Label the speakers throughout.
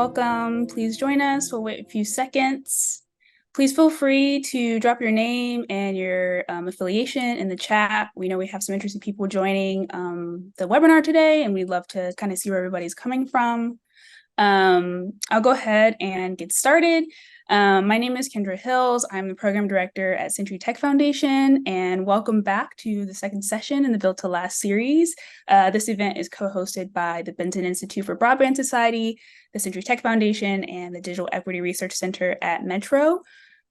Speaker 1: welcome. Please join us. We'll wait a few seconds. Please feel free to drop your name and your affiliation in the chat. We know we have some interesting people joining the webinar today, and we'd love to kind of see where everybody's coming from. I'll go ahead and get started. My name is Kendra Hills. I'm the program director at Century Tech Foundation, and welcome back to the second session in the Built to Last series. This event is co-hosted by the Benton Institute for Broadband Society, the Century Tech Foundation, and the Digital Equity Research Center at Metro.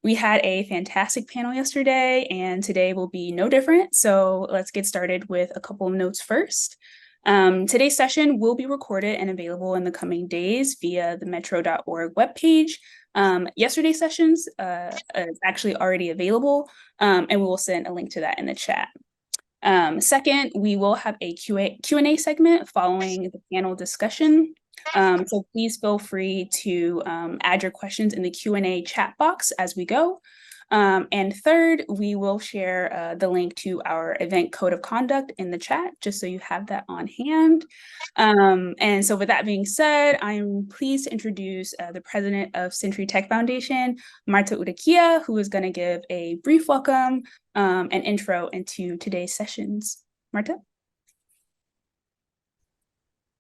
Speaker 1: We had a fantastic panel yesterday, and today will be no different. So let's get started with a couple of notes first. Today's session will be recorded and available in the coming days via the metro.org webpage. Yesterday's sessions is actually already available, and we will send a link to that in the chat. Second, we will have a Q&A segment following the panel discussion. So please feel free to add your questions in the Q&A chat box as we go. And third, we will share the link to our event code of conduct in the chat, just so you have that on hand. And so with that being said, I'm pleased to introduce the president of Century Tech Foundation, Marta Udakia, who is going to give a brief welcome and intro into today's sessions. Marta?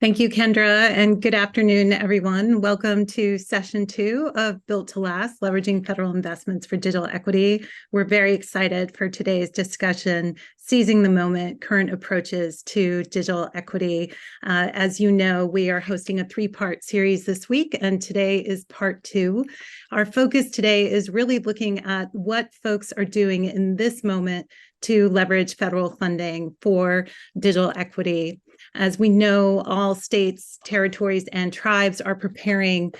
Speaker 2: Thank you, Kendra, and good afternoon, everyone. Welcome to session 2 of Built to Last, Leveraging Federal Investments for Digital Equity. We're very excited for today's discussion, Seizing the Moment, Current Approaches to Digital Equity. As you know, we are hosting a 3-part series this week, and today is part 2. Our focus today is really looking at what folks are doing in this moment to leverage federal funding for digital equity. As we know, all states, territories, and tribes are preparing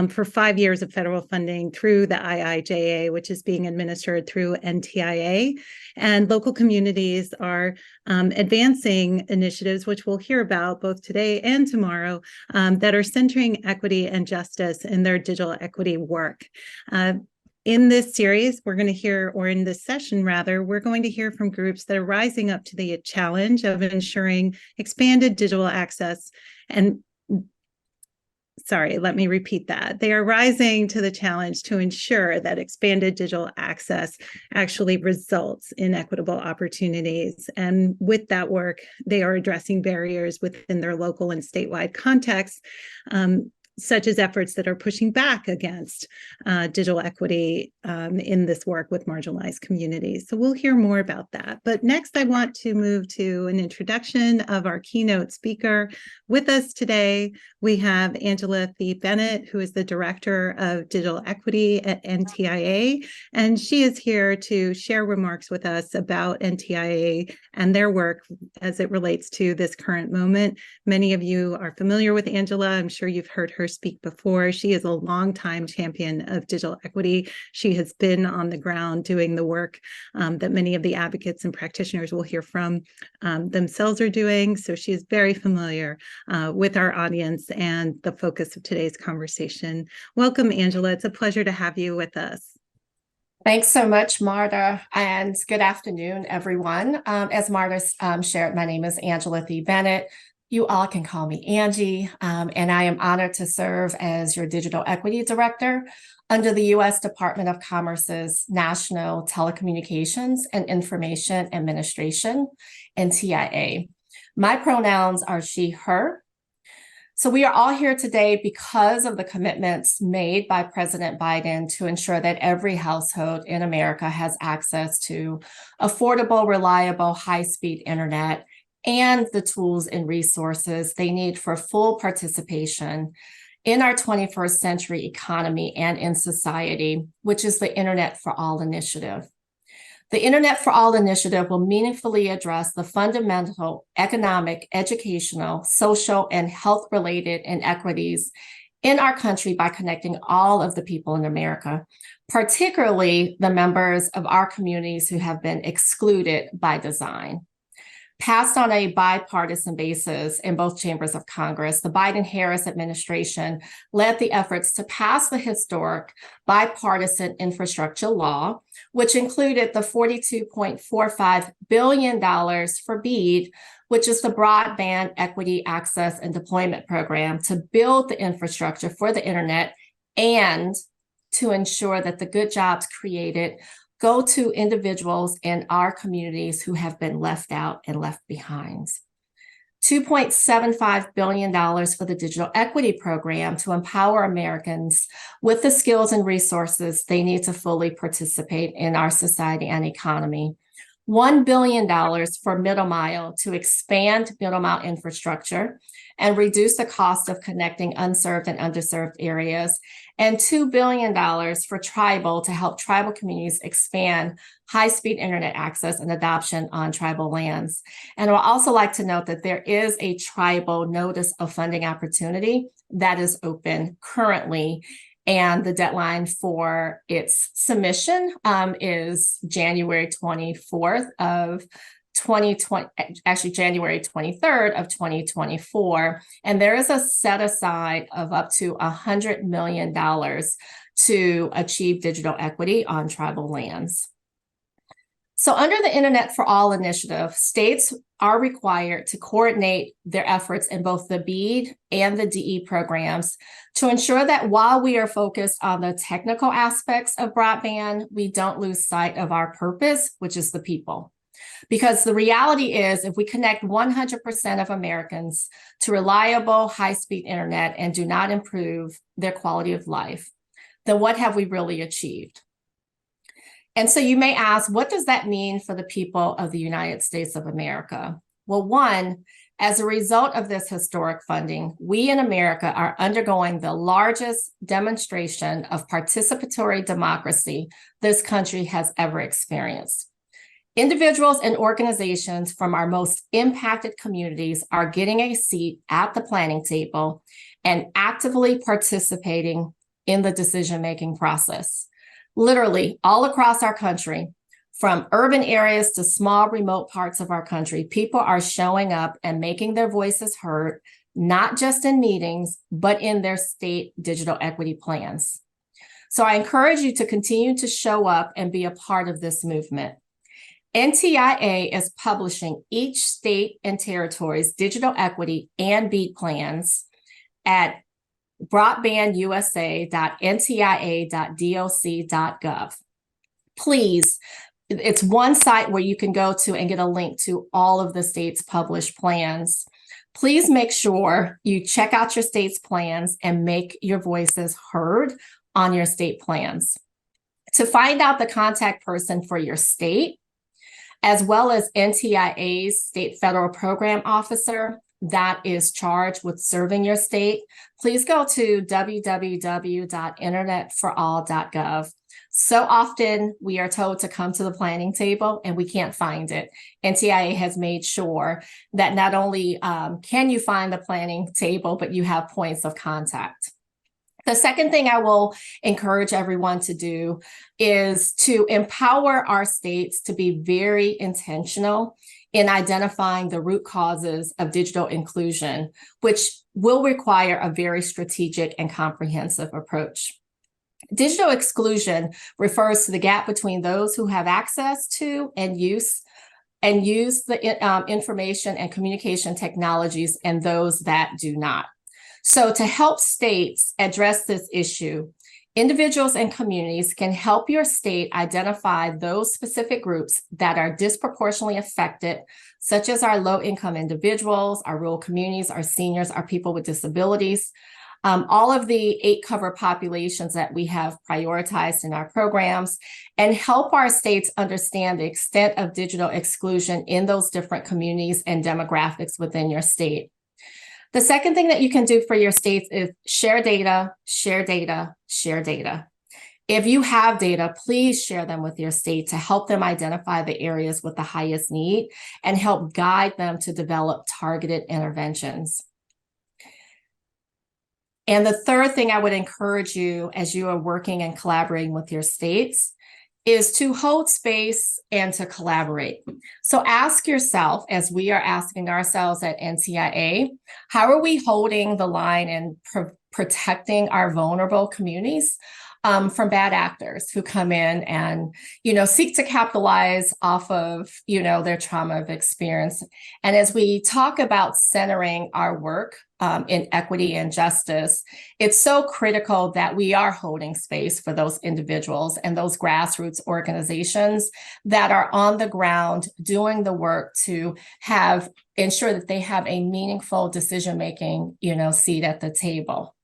Speaker 2: for 5 years of federal funding through the IIJA, which is being administered through NTIA. And local communities are advancing initiatives, which we'll hear about both today and tomorrow, that are centering equity and justice in their digital equity work. In this series, we're going to hear, or in this session rather, we're going to hear from groups that are rising up to the challenge of ensuring expanded digital access and let me repeat that. They are rising to the challenge to ensure that expanded digital access actually results in equitable opportunities. And with that work, they are addressing barriers within their local and statewide contexts, such as efforts that are pushing back against digital equity in this work with marginalized communities. So we'll hear more about that. But next, I want to move to an introduction of our keynote speaker. With us today, we have Angela Thie Bennett, who is the Director of Digital Equity at NTIA, and she is here to share remarks with us about NTIA and their work as it relates to this current moment. Many of you are familiar with Angela. I'm sure you've heard her speak before. She is a longtime champion of digital equity. She has been on the ground doing the work that many of the advocates and practitioners will hear from themselves are doing. So she is very familiar with our audience and the focus of today's conversation. Welcome, Angela. It's a pleasure to have you with us.
Speaker 3: Thanks so much, Marta, and good afternoon, everyone. As Marta shared, my name is Angela Thie Bennett. You all can call me Angie, and I am honored to serve as your Digital Equity Director under the U.S. Department of Commerce's National Telecommunications and Information Administration, NTIA. My pronouns are she, her. So we are all here today because of the commitments made by President Biden to ensure that every household in America has access to affordable, reliable, high-speed internet and the tools and resources they need for full participation in our 21st century economy and in society, which is the Internet for All initiative. The Internet for All initiative will meaningfully address the fundamental economic, educational, social, and health-related inequities in our country by connecting all of the people in America, particularly the members of our communities who have been excluded by design. Passed on a bipartisan basis in both chambers of Congress, the Biden-Harris administration led the efforts to pass the historic bipartisan infrastructure law, which included the $42.45 billion for BEAD, which is the Broadband Equity Access and Deployment Program, to build the infrastructure for the internet and to ensure that the good jobs created go to individuals in our communities who have been left out and left behind. $2.75 billion for the Digital Equity Program to empower Americans with the skills and resources they need to fully participate in our society and economy. $1 billion for Middle Mile to expand Middle Mile infrastructure and reduce the cost of connecting unserved and underserved areas, and $2 billion for Tribal to help tribal communities expand high-speed internet access and adoption on tribal lands. And I would also like to note that there is a Tribal notice of funding opportunity that is open currently, and the deadline for its submission is January 24th of 2020, actually January 23rd of 2024. And there is a set aside of up to $100 million to achieve digital equity on tribal lands. So under the Internet for All initiative, states are required to coordinate their efforts in both the BEAD and the DE programs to ensure that while we are focused on the technical aspects of broadband, we don't lose sight of our purpose, which is the people. Because the reality is, if we connect 100% of Americans to reliable, high-speed internet and do not improve their quality of life, then what have we really achieved? And so you may ask, what does that mean for the people of the United States of America? Well, one, as a result of this historic funding, we in America are undergoing the largest demonstration of participatory democracy this country has ever experienced. Individuals and organizations from our most impacted communities are getting a seat at the planning table and actively participating in the decision-making process. Literally all across our country, from urban areas to small remote parts of our country, people are showing up and making their voices heard, not just in meetings, but in their state digital equity plans. So I encourage you to continue to show up and be a part of this movement. NTIA is publishing each state and territory's digital equity and BEAD plans at broadbandusa.ntia.doc.gov. Please, it's one site where you can go to and get a link to all of the state's published plans. Please make sure you check out your state's plans and make your voices heard on your state plans. To find out the contact person for your state, as well as NTIA's state federal program officer that is charged with serving your state, please go to www.internetforall.gov. So often we are told to come to the planning table and we can't find it. NTIA has made sure that not only can you find the planning table, but you have points of contact. The second thing I will encourage everyone to do is to empower our states to be very intentional in identifying the root causes of digital inclusion, which will require a very strategic and comprehensive approach. Digital exclusion refers to the gap between those who have access to and use the information and communication technologies and those that do not. So to help states address this issue, individuals and communities can help your state identify those specific groups that are disproportionately affected, such as our low-income individuals, our rural communities, our seniors, our people with disabilities, all of the 8 cover populations that we have prioritized in our programs, and help our states understand the extent of digital exclusion in those different communities and demographics within your state. The second thing that you can do for your states is share data, share data, share data. If you have data, please share them with your state to help them identify the areas with the highest need and help guide them to develop targeted interventions. And the third thing I would encourage you as you are working and collaborating with your states is to hold space and to collaborate. So ask yourself, as we are asking ourselves at NTIA, how are we holding the line and protecting our vulnerable communities from bad actors who come in and, seek to capitalize off of, their trauma of experience. And as we talk about centering our work in equity and justice, it's so critical that we are holding space for those individuals and those grassroots organizations that are on the ground doing the work to ensure that they have a meaningful decision-making, seat at the table.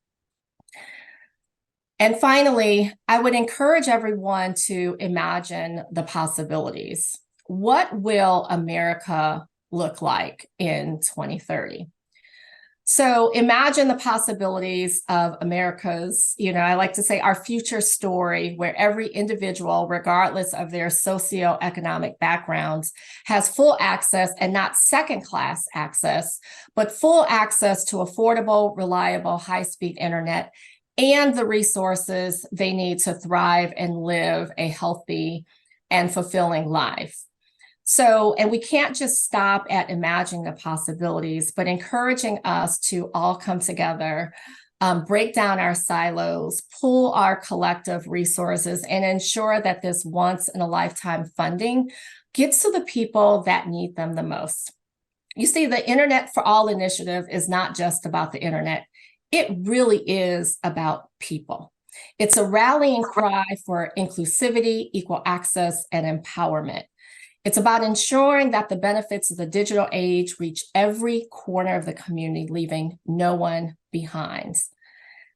Speaker 3: And finally, I would encourage everyone to imagine the possibilities. What will America look like in 2030? So imagine the possibilities of America's, I like to say our future story, where every individual, regardless of their socioeconomic backgrounds, has full access, and not second-class access, but full access to affordable, reliable, high-speed internet and the resources they need to thrive and live a healthy and fulfilling life. So, and we can't just stop at imagining the possibilities, but encouraging us to all come together, break down our silos, pool our collective resources, and ensure that this once-in-a-lifetime funding gets to the people that need them the most. You see, the Internet for All initiative is not just about the internet. It really is about people. It's a rallying cry for inclusivity, equal access, and empowerment. It's about ensuring that the benefits of the digital age reach every corner of the community, leaving no one behind.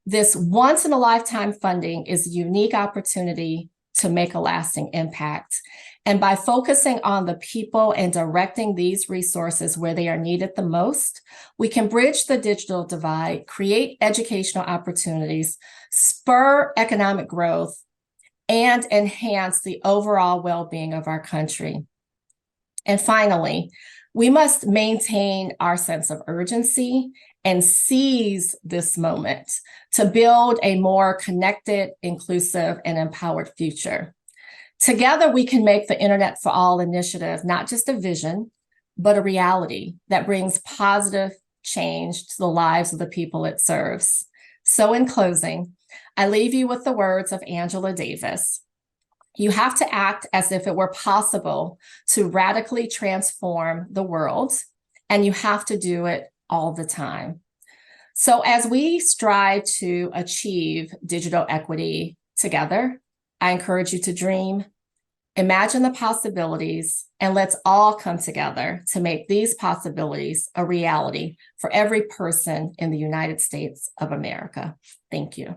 Speaker 3: This once-in-a-lifetime funding is a unique opportunity to make a lasting impact. And by focusing on the people and directing these resources where they are needed the most, we can bridge the digital divide, create educational opportunities, spur economic growth, and enhance the overall well-being of our country. And finally, we must maintain our sense of urgency and seize this moment to build a more connected, inclusive, and empowered future. Together, we can make the Internet for All initiative not just a vision, but a reality that brings positive change to the lives of the people it serves. So in closing, I leave you with the words of Angela Davis. You have to act as if it were possible to radically transform the world, and you have to do it all the time. So as we strive to achieve digital equity together, I encourage you to dream, imagine the possibilities, and let's all come together to make these possibilities a reality for every person in the United States of America. Thank you.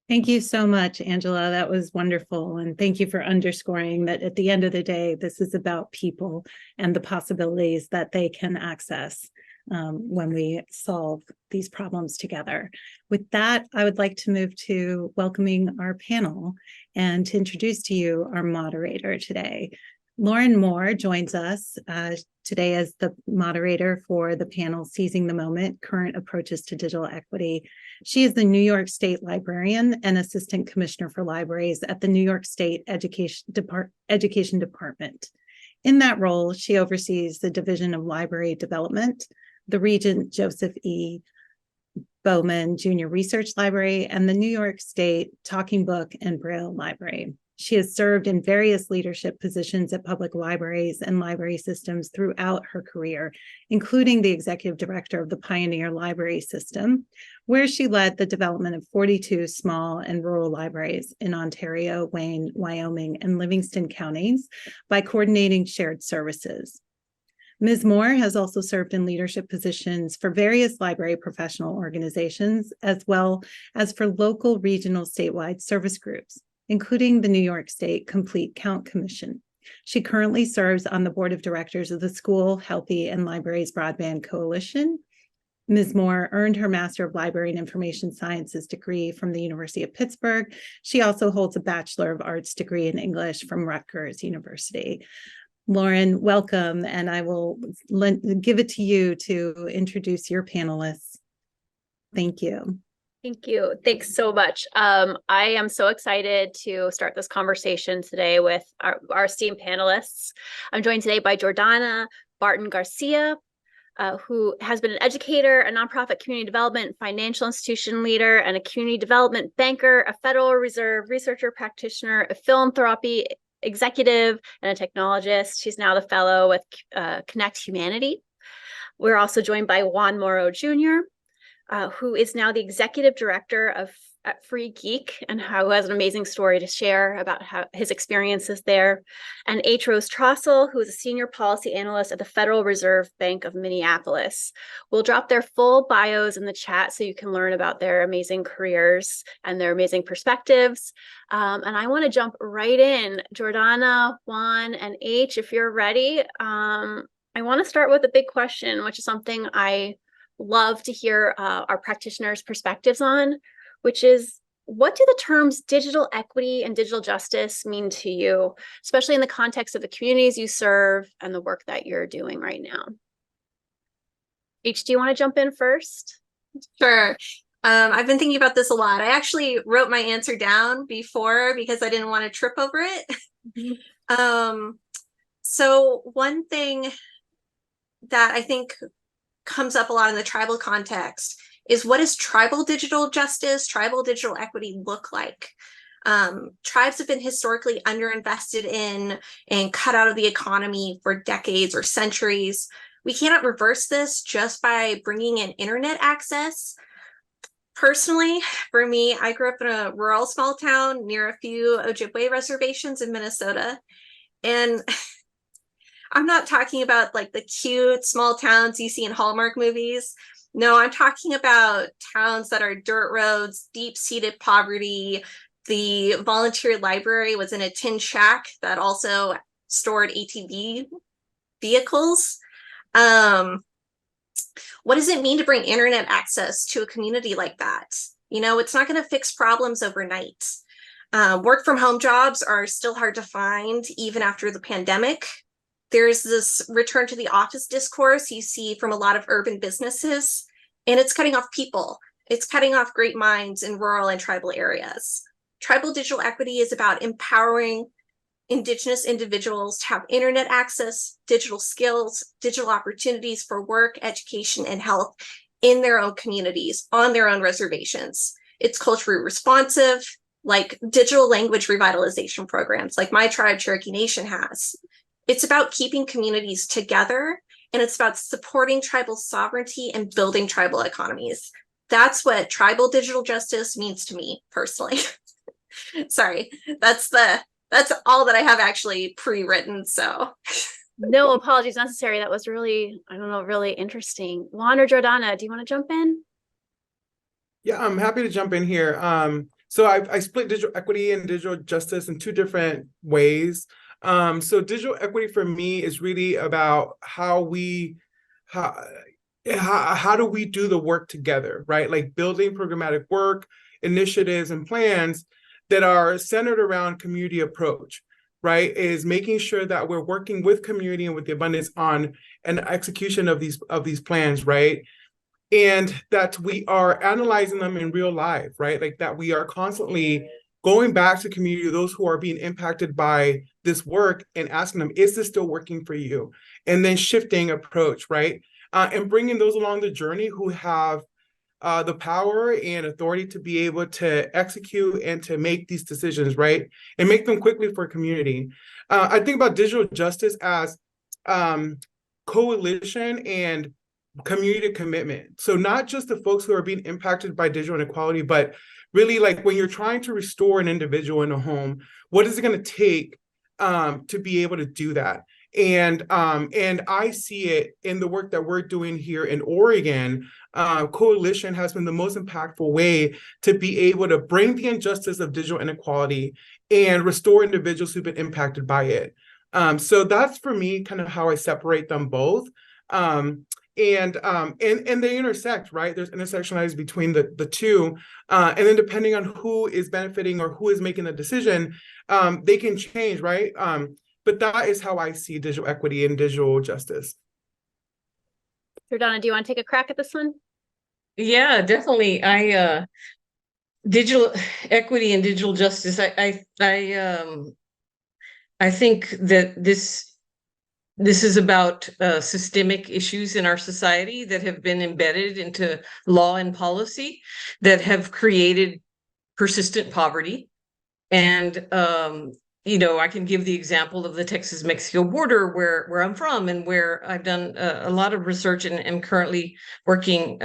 Speaker 2: Thank you so much, Angela. That was wonderful. And thank you for underscoring that at the end of the day, this is about people and the possibilities that they can access when we solve these problems together. With that, I would like to move to welcoming our panel and to introduce to you our moderator today. Lauren Moore joins us today as the moderator for the panel Seizing the Moment, Current Approaches to Digital Equity. She is the New York State Librarian and Assistant Commissioner for Libraries at the New York State Education Department. In that role, she oversees the Division of Library Development, the Regent Joseph E. Bowman Jr. Research Library, and the New York State Talking Book and Braille Library. She has served in various leadership positions at public libraries and library systems throughout her career, including the executive director of the Pioneer Library System, where she led the development of 42 small and rural libraries in Ontario, Wayne, Wyoming, and Livingston counties by coordinating shared services. Ms. Moore has also served in leadership positions for various library professional organizations, as well as for local, regional, statewide service groups, including the New York State Complete Count Commission. She currently serves on the board of directors of the School, Healthy, and Libraries Broadband Coalition. Ms. Moore earned her Master of Library and Information Sciences degree from the University of Pittsburgh. She also holds a Bachelor of Arts degree in English from Rutgers University. Lauren, welcome, and I will give it to you to introduce your panelists. Thank you.
Speaker 4: Thank you. Thanks so much. I am so excited to start this conversation today with our esteemed panelists. I'm joined today by Jordana Barton Garcia, who has been an educator, a nonprofit community development, financial institution leader, and a community development banker, a Federal Reserve researcher, practitioner, a philanthropy executive, and a technologist. She's now the fellow with Connect Humanity. We're also joined by Juan Morrow Jr., who is now the executive director of Free Geek and who has an amazing story to share about his experiences there. And H. Rose Trossel, who is a senior policy analyst at the Federal Reserve Bank of Minneapolis. We'll drop their full bios in the chat so you can learn about their amazing careers and their amazing perspectives. And I want to jump right in. Jordana, Juan, and H, if you're ready, I want to start with a big question, which is something I love to hear our practitioners' perspectives on, which is, what do the terms digital equity and digital justice mean to you, especially in the context of the communities you serve and the work that you're doing right now? H, do you want to jump in first?
Speaker 5: Sure. I've been thinking about this a lot. I actually wrote my answer down before because I didn't want to trip over it. So one thing that I think comes up a lot in the tribal context is, what does tribal digital justice, tribal digital equity look like? Tribes have been historically underinvested in and cut out of the economy for decades or centuries. We cannot reverse this just by bringing in internet access. Personally, for me, I grew up in a rural small town near a few Ojibwe reservations in Minnesota. And I'm not talking about like the cute small towns you see in Hallmark movies. No, I'm talking about towns that are dirt roads, deep-seated poverty. The volunteer library was in a tin shack that also stored ATV vehicles. What does it mean to bring internet access to a community like that? You know, it's not going to fix problems overnight. Work from home jobs are still hard to find even after the pandemic. There's this return to the office discourse you see from a lot of urban businesses, and it's cutting off people. It's cutting off great minds in rural and tribal areas. Tribal digital equity is about empowering Indigenous individuals to have internet access, digital skills, digital opportunities for work, education, and health in their own communities, on their own reservations. It's culturally responsive, like digital language revitalization programs like my tribe, Cherokee Nation, has. It's about keeping communities together, and it's about supporting tribal sovereignty and building tribal economies. That's what tribal digital justice means to me personally. Sorry, that's all that I have actually pre-written, so.
Speaker 4: No apologies necessary. That was really, really interesting. Juan or Jordana, do you want to jump in?
Speaker 6: Yeah, I'm happy to jump in here. So I split digital equity and digital justice in two different ways. So digital equity for me is really about how do we do the work together, right? Like building programmatic work, initiatives, and plans that are centered around community approach, right? Is making sure that we're working with community and with the abundance on an execution of these plans, right? And that we are analyzing them in real life, right? Like that we are constantly going back to community, those who are being impacted by this work, and asking them, is this still working for you? And then shifting approach, right? And bringing those along the journey who have the power and authority to be able to execute and to make these decisions, right? And make them quickly for community. I think about digital justice as coalition and community commitment. So not just the folks who are being impacted by digital inequality, but really like when you're trying to restore an individual in a home, what is it going to take to be able to do that? And I see it in the work that we're doing here in Oregon. Coalition has been the most impactful way to be able to bring the injustice of digital inequality and restore individuals who've been impacted by it. So that's for me kind of how I separate them both. And they intersect, right? There's intersectionality between the two. And then depending on who is benefiting or who is making the decision, they can change, right? But that is how I see digital equity and digital justice.
Speaker 4: Jordana, do you want to take a crack at this one?
Speaker 7: Yeah, definitely. I digital equity and digital justice, I think that this is about systemic issues in our society that have been embedded into law and policy that have created persistent poverty. And I can give the example of the Texas-Mexico border where I'm from, and where I've done a lot of research and am currently working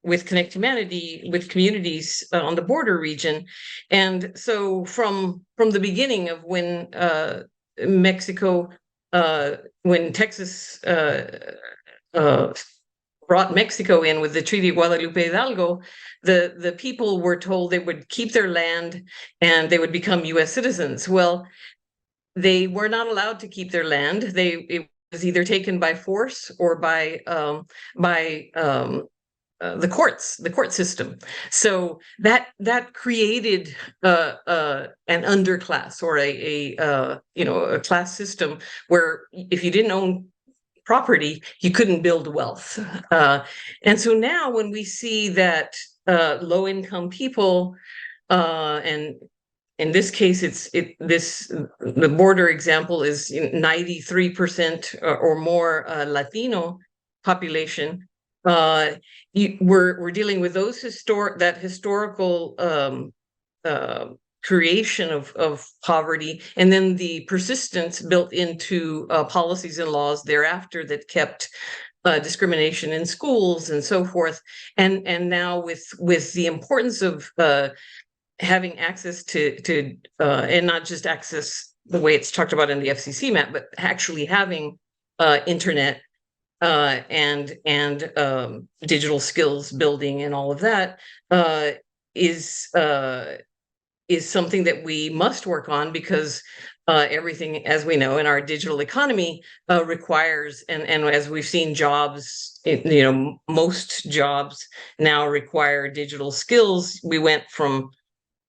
Speaker 7: with Connect Humanity with communities on the border region. And so from the beginning of when Texas brought Mexico in with the Treaty of Guadalupe Hidalgo, the people were told they would keep their land and they would become U.S. citizens. Well, they were not allowed to keep their land. It was either taken by force or by the court system. So that created an underclass, or a class system where if you didn't own property, you couldn't build wealth. And so now when we see that low-income people, and in this case, the border example is 93% or more Latino population. We're dealing with those historical creation of poverty, and then the persistence built into policies and laws thereafter that kept discrimination in schools and so forth. And now with the importance of having access to and not just access the way it's talked about in the FCC map, but actually having internet and digital skills building and all of that is something that we must work on, because everything, as we know, in our digital economy requires, and as we've seen, jobs, most jobs now require digital skills. We went from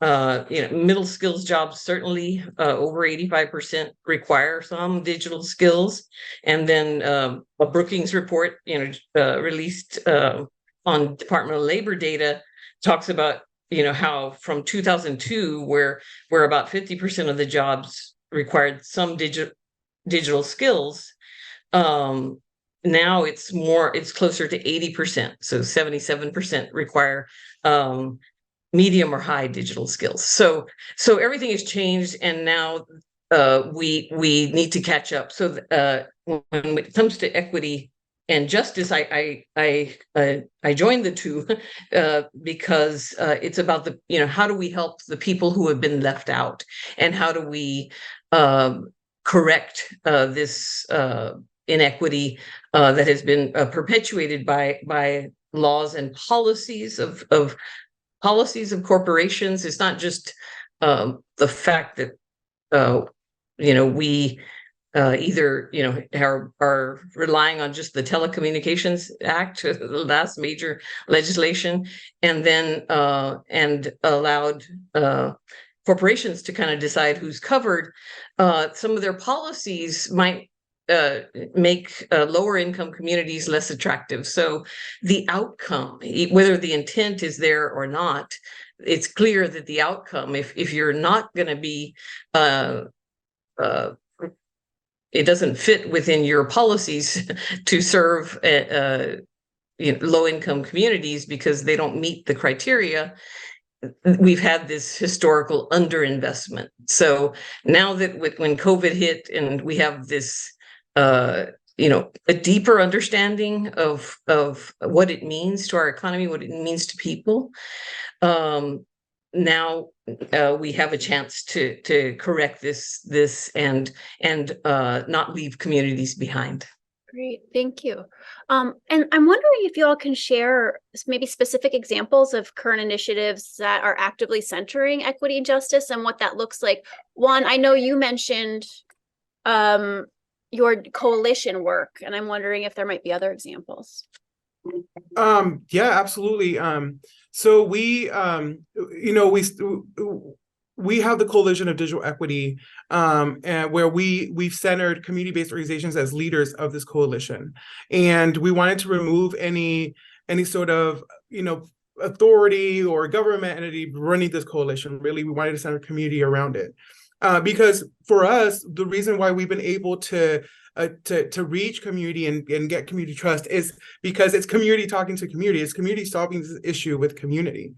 Speaker 7: middle skills jobs, certainly over 85% require some digital skills. And then a Brookings report, released on Department of Labor data talks about, how from 2002, where about 50% of the jobs required some digital skills, now it's closer to 80%. So 77% require medium or high digital skills. So everything has changed, and now we need to catch up. So when it comes to equity and justice, I joined the two because it's about how do we help the people who have been left out, and how do we correct this inequity that has been perpetuated by laws and policies of corporations. It's not just the fact that we either are relying on just the Telecommunications Act, the last major legislation, and then and allowed corporations to kind of decide who's covered. Some of their policies might make lower income communities less attractive. So the outcome, whether the intent is there or not, it's clear that the outcome, if you're not going to be it doesn't fit within your policies to serve low-income communities because they don't meet the criteria. We've had this historical underinvestment. So now that when COVID hit, and we have this a deeper understanding of what it means to our economy, what it means to people, now we have a chance to correct this and not leave communities behind.
Speaker 4: Great, thank you. And I'm wondering if you all can share maybe specific examples of current initiatives that are actively centering equity and justice, and what that looks like. One, I know you mentioned your coalition work, and I'm wondering if there might be other examples.
Speaker 6: Yeah, absolutely. So we have the Coalition of Digital Equity, and where we've centered community-based organizations as leaders of this coalition, and we wanted to remove any sort of authority or government entity running this coalition. Really, we wanted to center community around it. Because for us, the reason why we've been able to reach community and get community trust is because it's community talking to community. It's community solving this issue with community.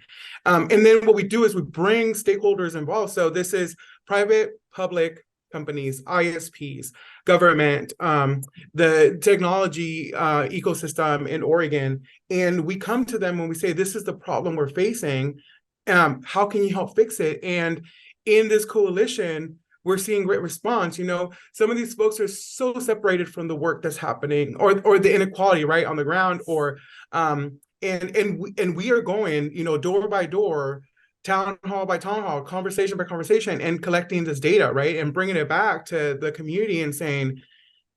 Speaker 6: And then what we do is we bring stakeholders involved. So this is private, public companies, ISPs, government, the technology ecosystem in Oregon. And we come to them when we say, this is the problem we're facing. How can you help fix it? And in this coalition, we're seeing great response. You know, some of these folks are so separated from the work that's happening, or the inequality right on the ground, or and we are going, you know, door by door, town hall by town hall, conversation by conversation, and collecting this data, right, and bringing it back to the community and saying,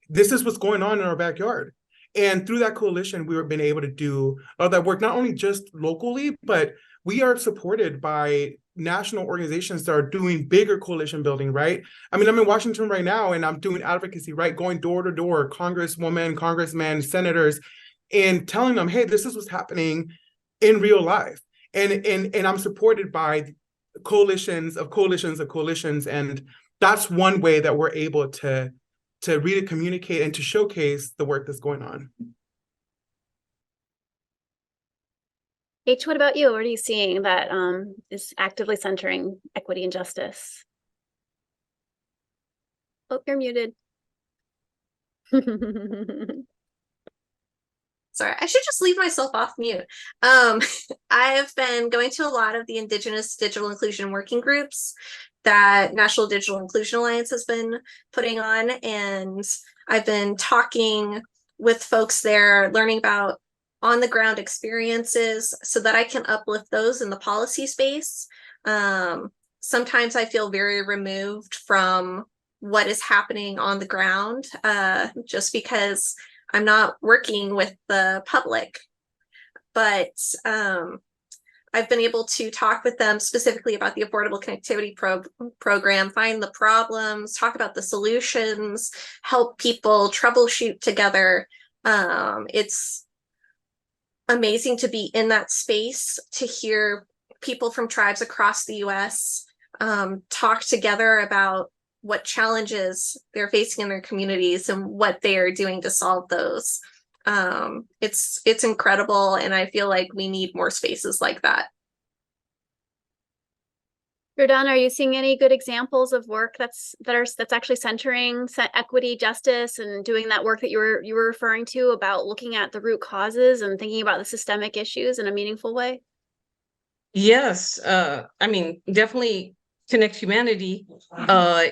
Speaker 6: this is what's going on in our backyard. And through that coalition, we've been able to do all that work, not only just locally, but we are supported by national organizations that are doing bigger coalition building, right? I mean, I'm in Washington right now and I'm doing advocacy, right? Going door to door, congresswomen, congressmen, senators, and telling them, hey, this is what's happening in real life. And I'm supported by coalitions of coalitions of coalitions. And that's one way that we're able to really communicate and to showcase the work that's going on.
Speaker 4: H, what about you? What are you seeing that is actively centering equity and justice? Oh, you're muted.
Speaker 5: Sorry, I should just leave myself off mute. I've been going to a lot of the Indigenous digital inclusion working groups that National Digital Inclusion Alliance has been putting on, and I've been talking with folks there, learning about on-the-ground experiences so that I can uplift those in the policy space. Sometimes I feel very removed from what is happening on the ground, just because I'm not working with the public. But I've been able to talk with them specifically about the Affordable Connectivity Program, find the problems, talk about the solutions, help people troubleshoot together. It's amazing to be in that space, to hear people from tribes across the US talk together about what challenges they're facing in their communities and what they are doing to solve those. It's incredible, and I feel like we need more spaces like that.
Speaker 4: Jordana, are you seeing any good examples of work that's actually centering equity, justice, and doing that work that you were referring to about looking at the root causes and thinking about the systemic issues in a meaningful way?
Speaker 7: Yes, I mean, definitely Connect Humanity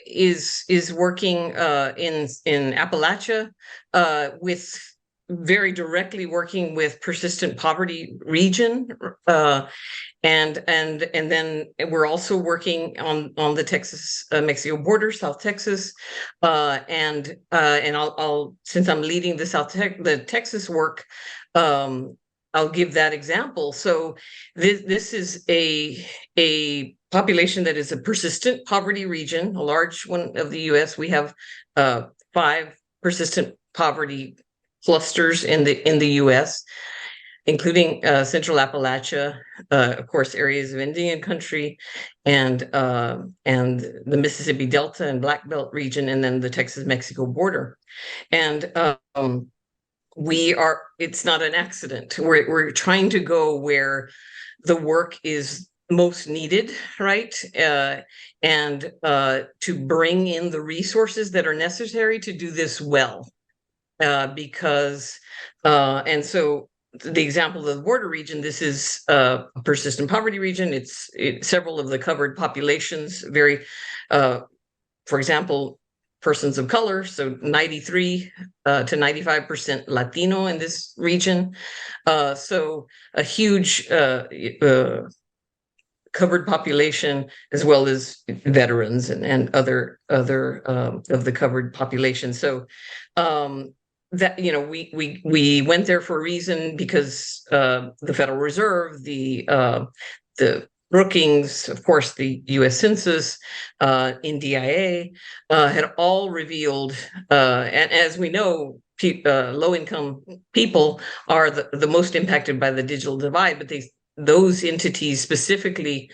Speaker 7: is working in Appalachia with very directly working with persistent poverty region, and then we're also working on the Texas Mexico border, South Texas, and I'll since I'm leading the Texas work, I'll give that example. So this is a population that is a persistent poverty region, a large one of the U.S. We have 5 persistent poverty clusters in the U.S., including Central Appalachia, of course, areas of Indian country, and the Mississippi Delta and Black Belt region, and then the Texas-Mexico border. And it's not an accident. We're trying to go where the work is most needed, right? And to bring in the resources that are necessary to do this well. Because and so the example of the border region, this is a persistent poverty region. It's several of the covered populations, very, for example, persons of color, so 93 to 95% Latino in this region. So a huge covered population, as well as veterans and other of the covered population. So that, you know, we went there for a reason, because the Federal Reserve, the Brookings, of course, the U.S. Census, NDIA, had all revealed, and as we know, low-income people are the most impacted by the digital divide, but those entities specifically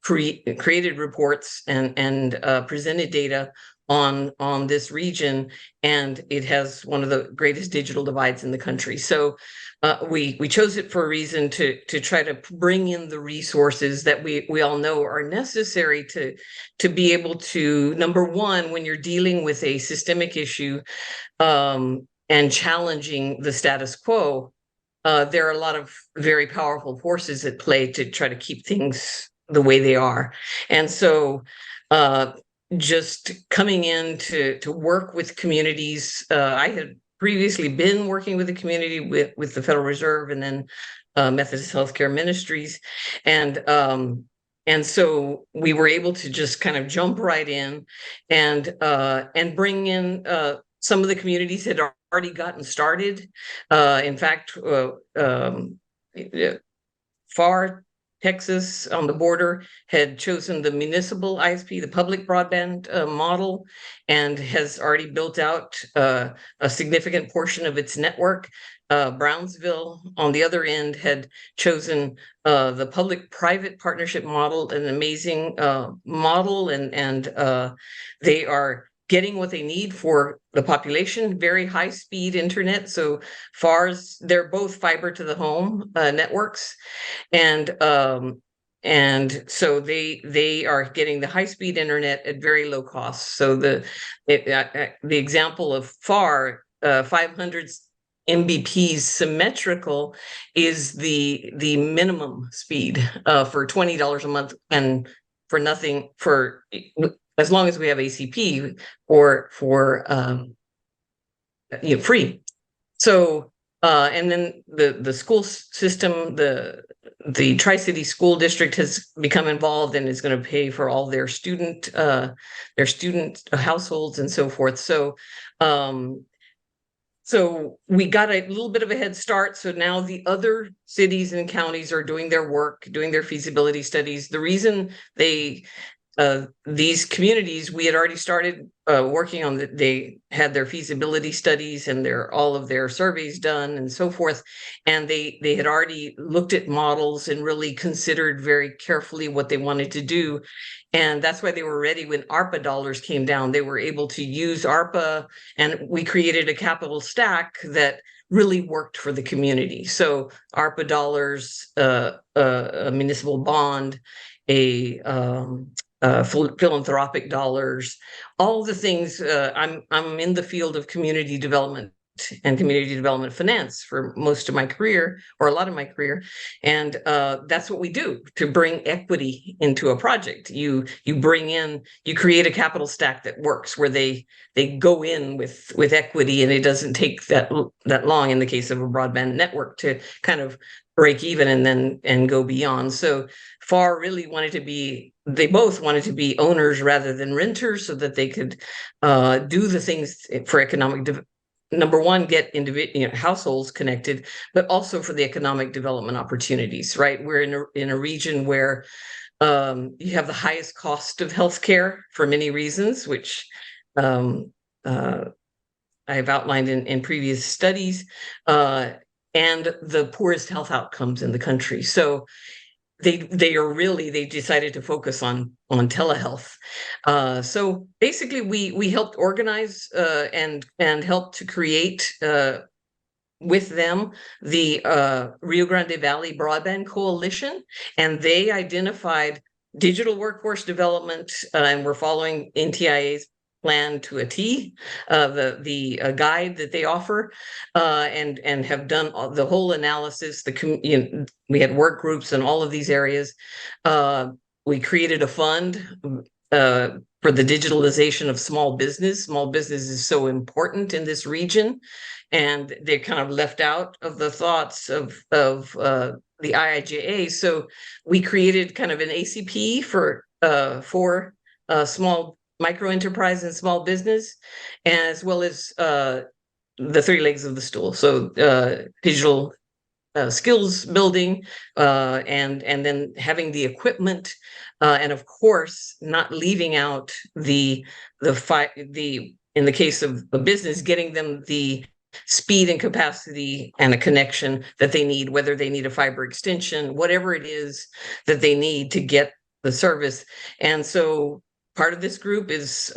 Speaker 7: created reports and presented data on this region, and it has one of the greatest digital divides in the country. So we chose it for a reason to try to bring in the resources that we all know are necessary to be able to, number one, when you're dealing with a systemic issue and challenging the status quo, there are a lot of very powerful forces at play to try to keep things the way they are. And so just coming in to work with communities, I had previously been working with the community with the Federal Reserve and then Methodist Healthcare Ministries. And so we were able to just kind of jump right in and bring in some of the communities that are already gotten started. In fact, far Texas on the border had chosen the municipal ISP, the public broadband model, and has already built out a significant portion of its network. Brownsville, on the other end, had chosen the public-private partnership model, an amazing model, and they are getting what they need for the population, very high-speed internet. So FARs, they're both fiber to the home networks, and so they are getting the high-speed internet at very low cost. So the example of FAR, 500 Mbps symmetrical is the minimum speed for $20 a month, and for nothing for as long as we have ACP or for free. So and then the school system, the Tri-City School District has become involved and is going to pay for all their student households and so forth. So so we got a little bit of a head start. So now the other cities and counties are doing their work, doing their feasibility studies. The reason these communities, we had already started working on that. They had their feasibility studies and all of their surveys done and so forth. And they had already looked at models and really considered very carefully what they wanted to do. And that's why they were ready when ARPA dollars came down. They were able to use ARPA, and we created a capital stack that really worked for the community. So ARPA dollars, a municipal bond, philanthropic dollars, all the things. I'm in the field of community development and community development finance for most of my career, or a lot of my career, and that's what we do to bring equity into a project. You create a capital stack that works, where they go in with equity, and it doesn't take that long in the case of a broadband network to kind of break even and go beyond. So FAR really they both wanted to be owners rather than renters, so that they could do the things for economic development. Number one, get households connected, but also for the economic development opportunities, right? We're in a region where you have the highest cost of healthcare for many reasons, which I have outlined in previous studies, and the poorest health outcomes in the country. So they decided to focus on telehealth. So basically, we helped organize and help to create with them the Rio Grande Valley Broadband Coalition, and they identified digital workforce development, and we're following NTIA's plan to a T, the guide that they offer, and have done the whole analysis. We had work groups in all of these areas. We created a fund for the digitalization of small business. Small business is so important in this region, and they're kind of left out of the thoughts of the IIJA. So we created kind of an ACP for small micro enterprise and small business, as well as the three legs of the stool. So digital skills building, and then having the equipment, and of course not leaving out in the case of a business, getting them the speed and capacity and a connection that they need, whether they need a fiber extension, whatever it is that they need to get the service. And so part of this group is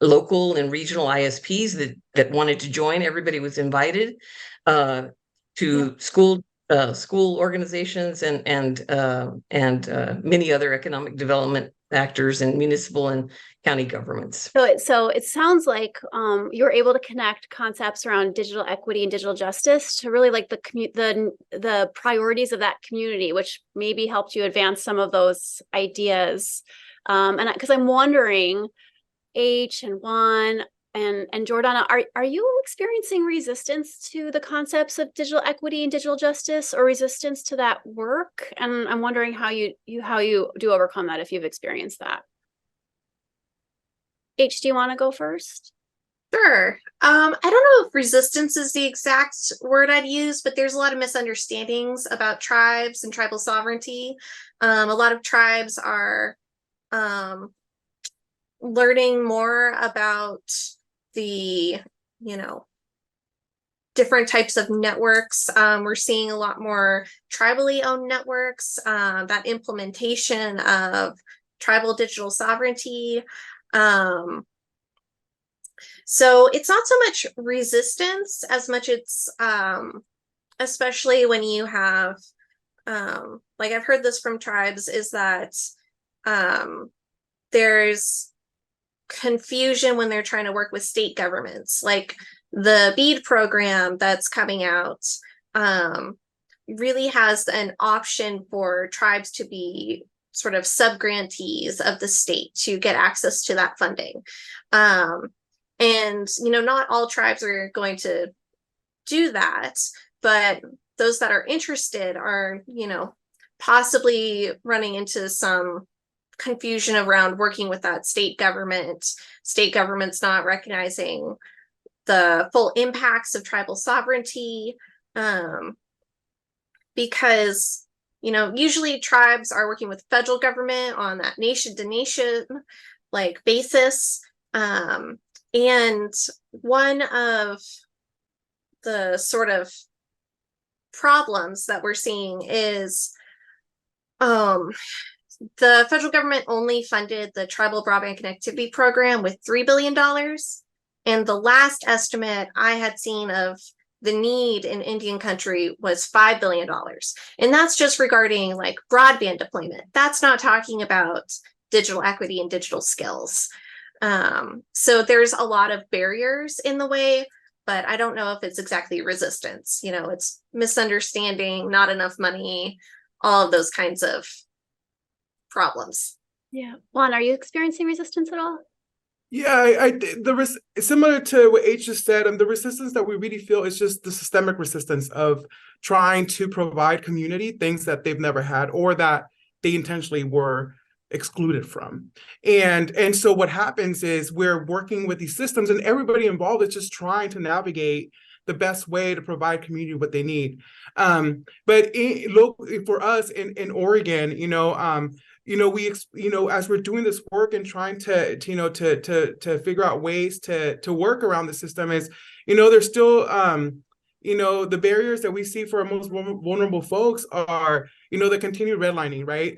Speaker 7: local and regional ISPs that wanted to join. Everybody was invited to school organizations and many other economic development actors and municipal and county governments.
Speaker 4: So it sounds like you're able to connect concepts around digital equity and digital justice to really like the priorities of that community, which maybe helped you advance some of those ideas. And because I'm wondering, H and Juan and Jordana, are you experiencing resistance to the concepts of digital equity and digital justice, or resistance to that work? And I'm wondering how you do overcome that if you've experienced that. H, do you want to go first?
Speaker 5: Sure. I don't know if resistance is the exact word I'd use, but there's a lot of misunderstandings about tribes and tribal sovereignty. A lot of tribes are learning more about the, different types of networks. We're seeing a lot more tribally owned networks, that implementation of tribal digital sovereignty. So it's not so much resistance as much it's especially when you have like I've heard this from tribes, is that there's confusion when they're trying to work with state governments. Like the BEAD program that's coming out really has an option for tribes to be sort of subgrantees of the state to get access to that funding. And, not all tribes are going to do that, but those that are interested are, possibly running into some confusion around working with that state government's not recognizing the full impacts of tribal sovereignty, because usually tribes are working with federal government on that nation to nation like basis, and one of the sort of problems that we're seeing is the federal government only funded the Tribal Broadband Connectivity Program with $3 billion. And the last estimate I had seen of the need in Indian country was $5 billion. And that's just regarding like broadband deployment. That's not talking about digital equity and digital skills. So there's a lot of barriers in the way, but I don't know if it's exactly resistance. It's misunderstanding, not enough money, all of those kinds of problems.
Speaker 4: Yeah. Juan, are you experiencing resistance at all?
Speaker 6: Yeah, similar to what H just said, the resistance that we really feel is just the systemic resistance of trying to provide community things that they've never had or that they intentionally were excluded from. And so what happens is we're working with these systems and everybody involved is just trying to navigate the best way to provide community what they need. But for us in Oregon, we as we're doing this work and trying to figure out ways to work around the system is, there's still the barriers that we see for our most vulnerable folks are, the continued redlining, right?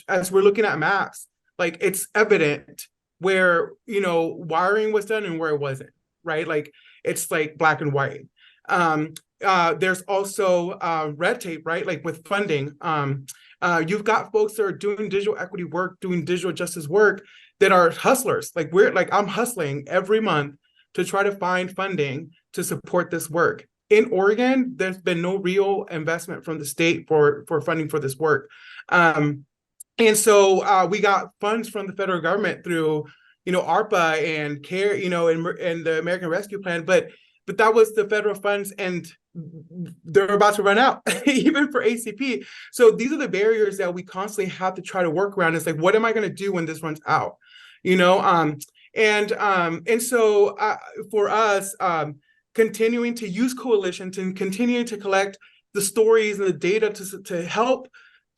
Speaker 6: As we're looking at maps, like it's evident where, wiring was done and where it wasn't, right? Like it's like black and white. There's also red tape, right? Like with funding. You've got folks that are doing digital equity work, doing digital justice work that are hustlers. Like I'm hustling every month to try to find funding to support this work. In Oregon, there's been no real investment from the state for funding for this work. And so we got funds from the federal government through, ARPA and CARE, and the American Rescue Plan, but that was the federal funds and they're about to run out, even for ACP. So these are the barriers that we constantly have to try to work around. It's like, what am I going to do when this runs out? And so for us, continuing to use coalitions and continuing to collect the stories and the data to help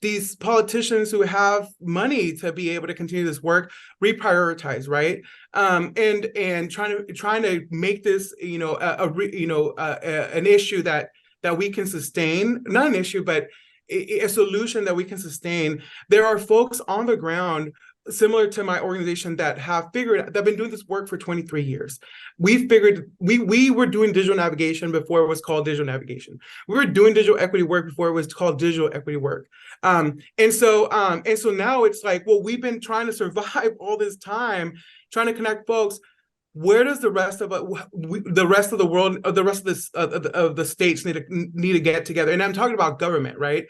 Speaker 6: these politicians who have money to be able to continue this work reprioritize, right? And trying to make this, an issue that we can sustain, not an issue, but a solution that we can sustain. There are folks on the ground similar to my organization that have been doing this work for 23 years. We were doing digital navigation before it was called digital navigation. We were doing digital equity work before it was called digital equity work. And so now it's like, well, we've been trying to survive all this time, trying to connect folks. Where does the rest of the world, or the rest of the states need to get together? And I'm talking about government, right?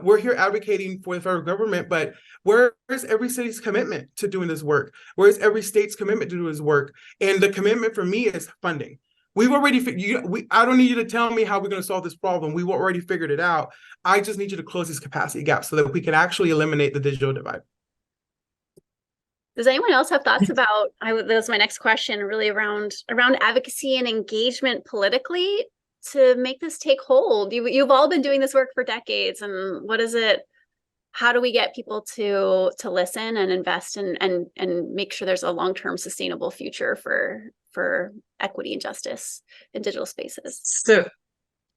Speaker 6: We're here advocating for the federal government, but where's every city's commitment to doing this work? Where's every state's commitment to do this work? And the commitment for me is funding. We've already I don't need you to tell me how we're going to solve this problem. We've already figured it out. I just need you to close these capacity gaps so that we can actually eliminate the digital divide.
Speaker 4: Does anyone else have thoughts about, that was my next question, really around advocacy and engagement politically to make this take hold? You've all been doing this work for decades, and what is it? How do we get people to listen and invest and make sure there's a long-term sustainable future for equity and justice in digital spaces?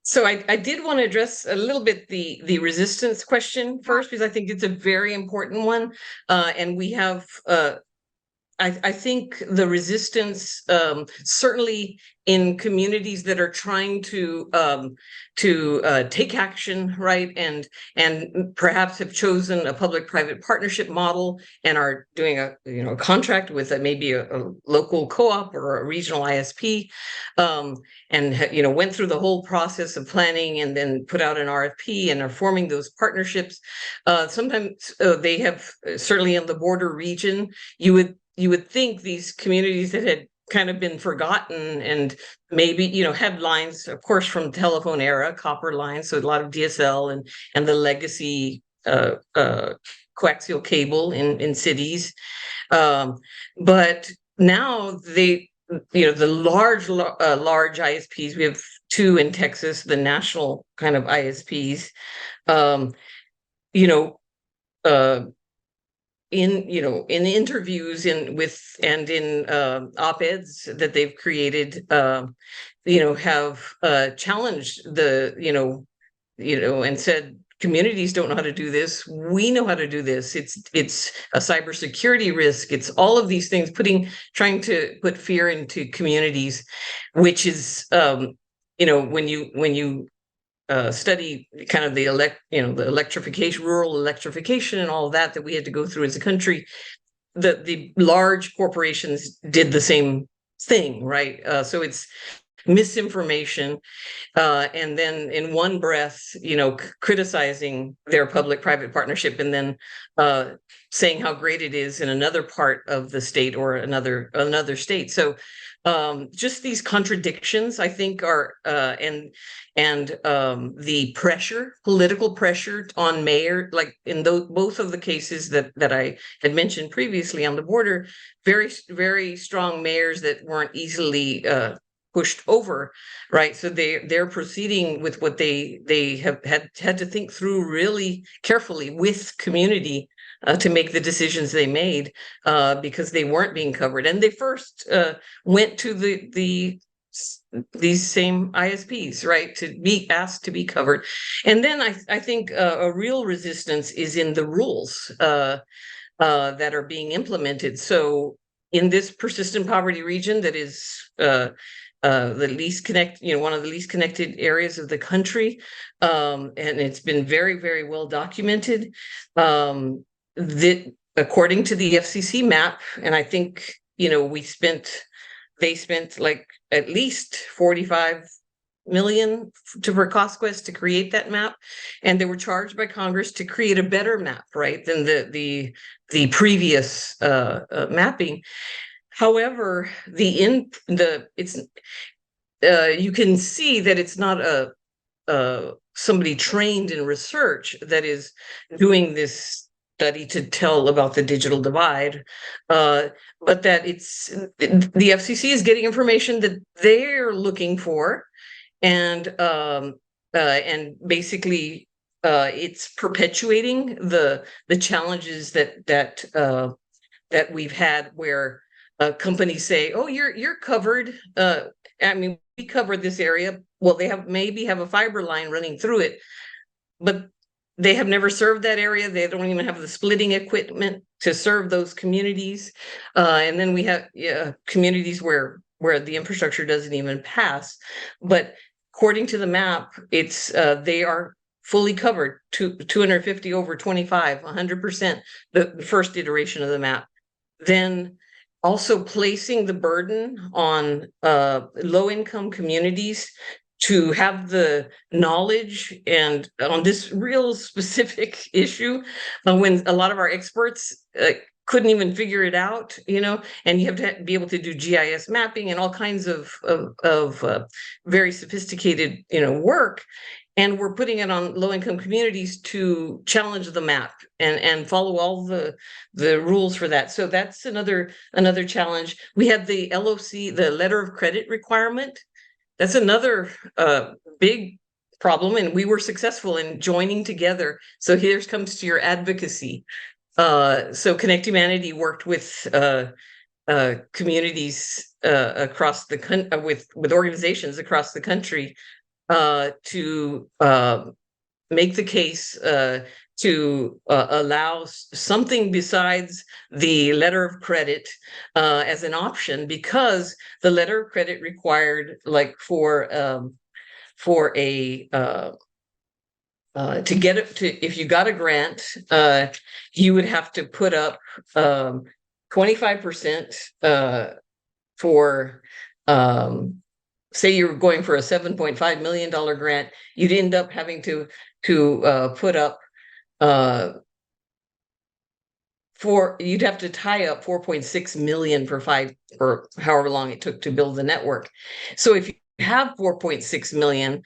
Speaker 7: So I did want to address a little bit the resistance question first, because I think it's a very important one. And we have, I think the resistance, certainly in communities that are trying to take action, right, and perhaps have chosen a public-private partnership model and are doing a contract with maybe a local co-op or a regional ISP, and went through the whole process of planning and then put out an RFP and are forming those partnerships. Sometimes they have, certainly in the border region, you would think these communities that had kind of been forgotten and maybe, headlines, of course, from telephone era, copper lines, so a lot of DSL and the legacy coaxial cable in cities. But now the large ISPs, we have two in Texas, the national kind of ISPs, in interviews and in op-eds that they've created, have challenged and said, communities don't know how to do this. We know how to do this. It's a cybersecurity risk. It's all of these things, trying to put fear into communities, which is, when you study kind of the electrification, rural electrification, and all of that we had to go through as a country. The large corporations did the same thing, right? So it's misinformation, and then in one breath, criticizing their public-private partnership, and then saying how great it is in another part of the state or another state. So just these contradictions, I think, are and the political pressure on mayor, like in both of the cases that I had mentioned previously on the border, very, very strong mayors that weren't easily pushed over, right? So they're proceeding with what they have had to think through really carefully with community to make the decisions they made, because they weren't being covered. And they first went to these same ISPs, right, to be asked to be covered. And then I think a real resistance is in the rules that are being implemented. So in this persistent poverty region that is the least one of the least connected areas of the country, and it's been very, very well documented, that according to the FCC map, and I think they spent like at least 45 million for CostQuest to create that map, and they were charged by Congress to create a better map, right, than the previous mapping. However, you can see that it's not somebody trained in research that is doing this study to tell about the digital divide, but that the FCC is getting information that they're looking for, and basically it's perpetuating the challenges that we've had, where companies say, "Oh, you're covered." I mean, we covered this area. Well, they maybe have a fiber line running through it, but they have never served that area. They don't even have the splitting equipment to serve those communities. And then we have communities where the infrastructure doesn't even pass. But according to the map, it's they are fully covered, 250 over 25, 100%, the first iteration of the map. Then also placing the burden on low-income communities to have the knowledge and on this real specific issue, when a lot of our experts couldn't even figure it out, and you have to be able to do GIS mapping and all kinds of very sophisticated, work. And we're putting it on low-income communities to challenge the map and follow all the rules for that. So that's another challenge. We have the LOC, the letter of credit requirement. That's another big problem, and we were successful in joining together. So here comes to your advocacy. So Connect Humanity worked with communities across the country, with organizations across the country, to make the case to allow something besides the letter of credit as an option, because the letter of credit required, like for a to get it to, if you got a grant, you would have to put up 25% for say you're going for a $7.5 million grant, you'd end up having to put up you'd have to tie up 4.6 million for however long it took to build the network. So if you have 4.6 million,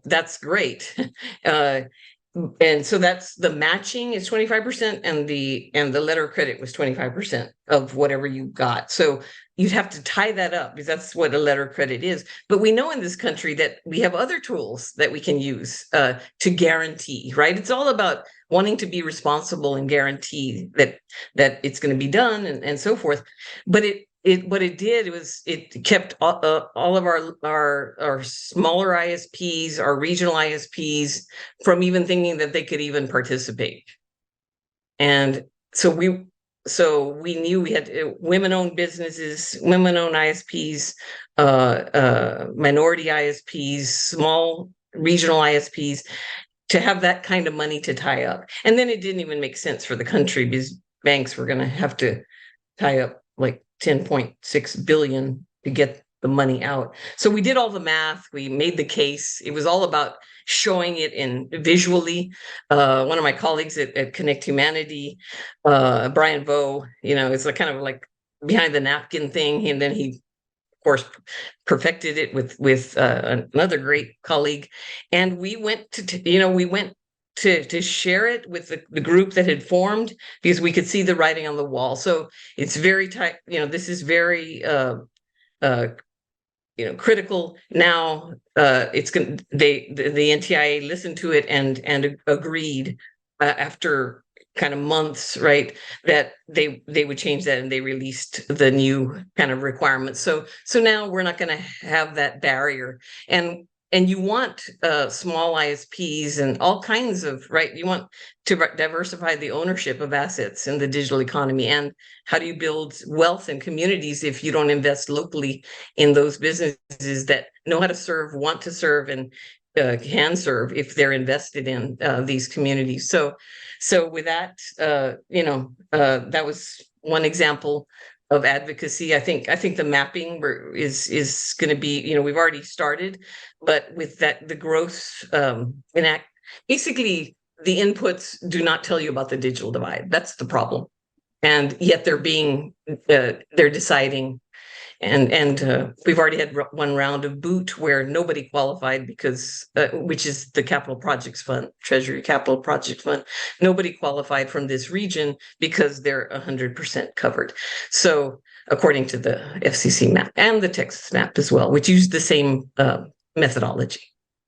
Speaker 7: that's great. And so that's the matching is 25%, and the letter of credit was 25% of whatever you got. So you'd have to tie that up, because that's what a letter of credit is. But we know in this country that we have other tools that we can use to guarantee, right? It's all about wanting to be responsible and guarantee that it's going to be done and so forth. But what it did was it kept all of our smaller ISPs, our regional ISPs, from even thinking that they could even participate. And so we knew we had women-owned businesses, women-owned ISPs, minority ISPs, small regional ISPs, to have that kind of money to tie up. And then it didn't even make sense for the country, because banks were going to have to tie up like 10.6 billion to get the money out. So we did all the math, we made the case. It was all about showing it in visually. One of my colleagues at Connect Humanity, Brian Vo, it's kind of like behind the napkin thing, and then he, of course, perfected it with another great colleague. And we went to share it with the group that had formed, because we could see the writing on the wall. So it's very tight. This is very critical now. It's going the NTIA listened to it and agreed after kind of months, right, that they would change that, and they released the new kind of requirements. So now we're not going to have that barrier. And you want small ISPs and all kinds of, right? You want to diversify the ownership of assets in the digital economy. And how do you build wealth in communities if you don't invest locally in those businesses that know how to serve, want to serve, and can serve if they're invested in these communities? So with that, that was one example of advocacy. I think the mapping is going to be, we've already started, but with that, the growth basically the inputs do not tell you about the digital divide. That's the problem. And yet they're deciding. And we've already had one round of boot where nobody qualified, because which is the Capital Projects Fund, Treasury Capital Project Fund. Nobody qualified from this region because they're 100% covered. So according to the FCC map and the Texas map as well, which use the same methodology.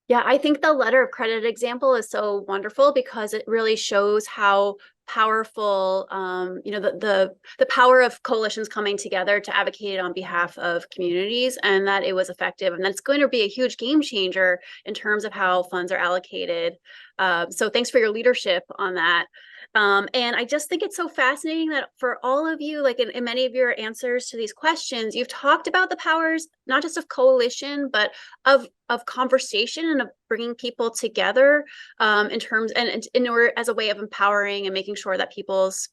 Speaker 4: Yeah, I think the letter of credit example is so wonderful because it really shows how powerful, the power of coalitions coming together to advocate on behalf of communities, and that it was effective, and that's going to be a huge game changer in terms of how funds are allocated. So thanks for your leadership on that. And I just think it's so fascinating that for all of you, like in many of your answers to these questions, you've talked about the powers, not just of coalition, but of conversation and of bringing people together in terms and in order as a way of empowering and making sure that people's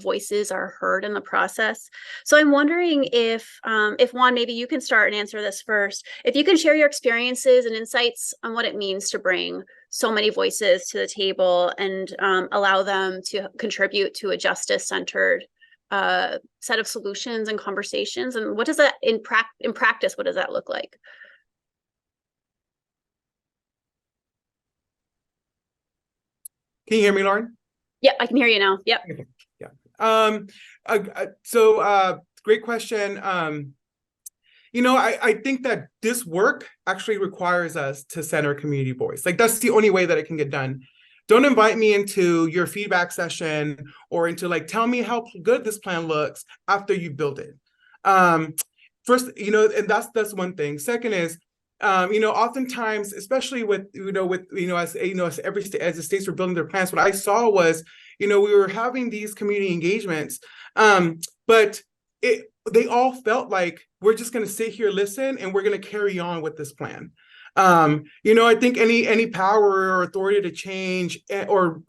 Speaker 4: voices are heard in the process. So I'm wondering if Juan, maybe you can start and answer this first. If you can share your experiences and insights on what it means to bring so many voices to the table and allow them to contribute to a justice-centered set of solutions and conversations, and what does that in practice? What does that look like?
Speaker 6: Can you hear me, Lauren?
Speaker 4: Yeah, I can hear you now. Yep.
Speaker 6: Okay. Great question. I think that this work actually requires us to center community voice. Like, that's the only way that it can get done. Don't invite me into your feedback session or into like, tell me how good this plan looks after you build it. First, and that's one thing. Second is, oftentimes, especially as the states were building their plans, what I saw was, we were having these community engagements, but they all felt like we're just going to sit here, listen, and we're going to carry on with this plan. I think any power or authority to change or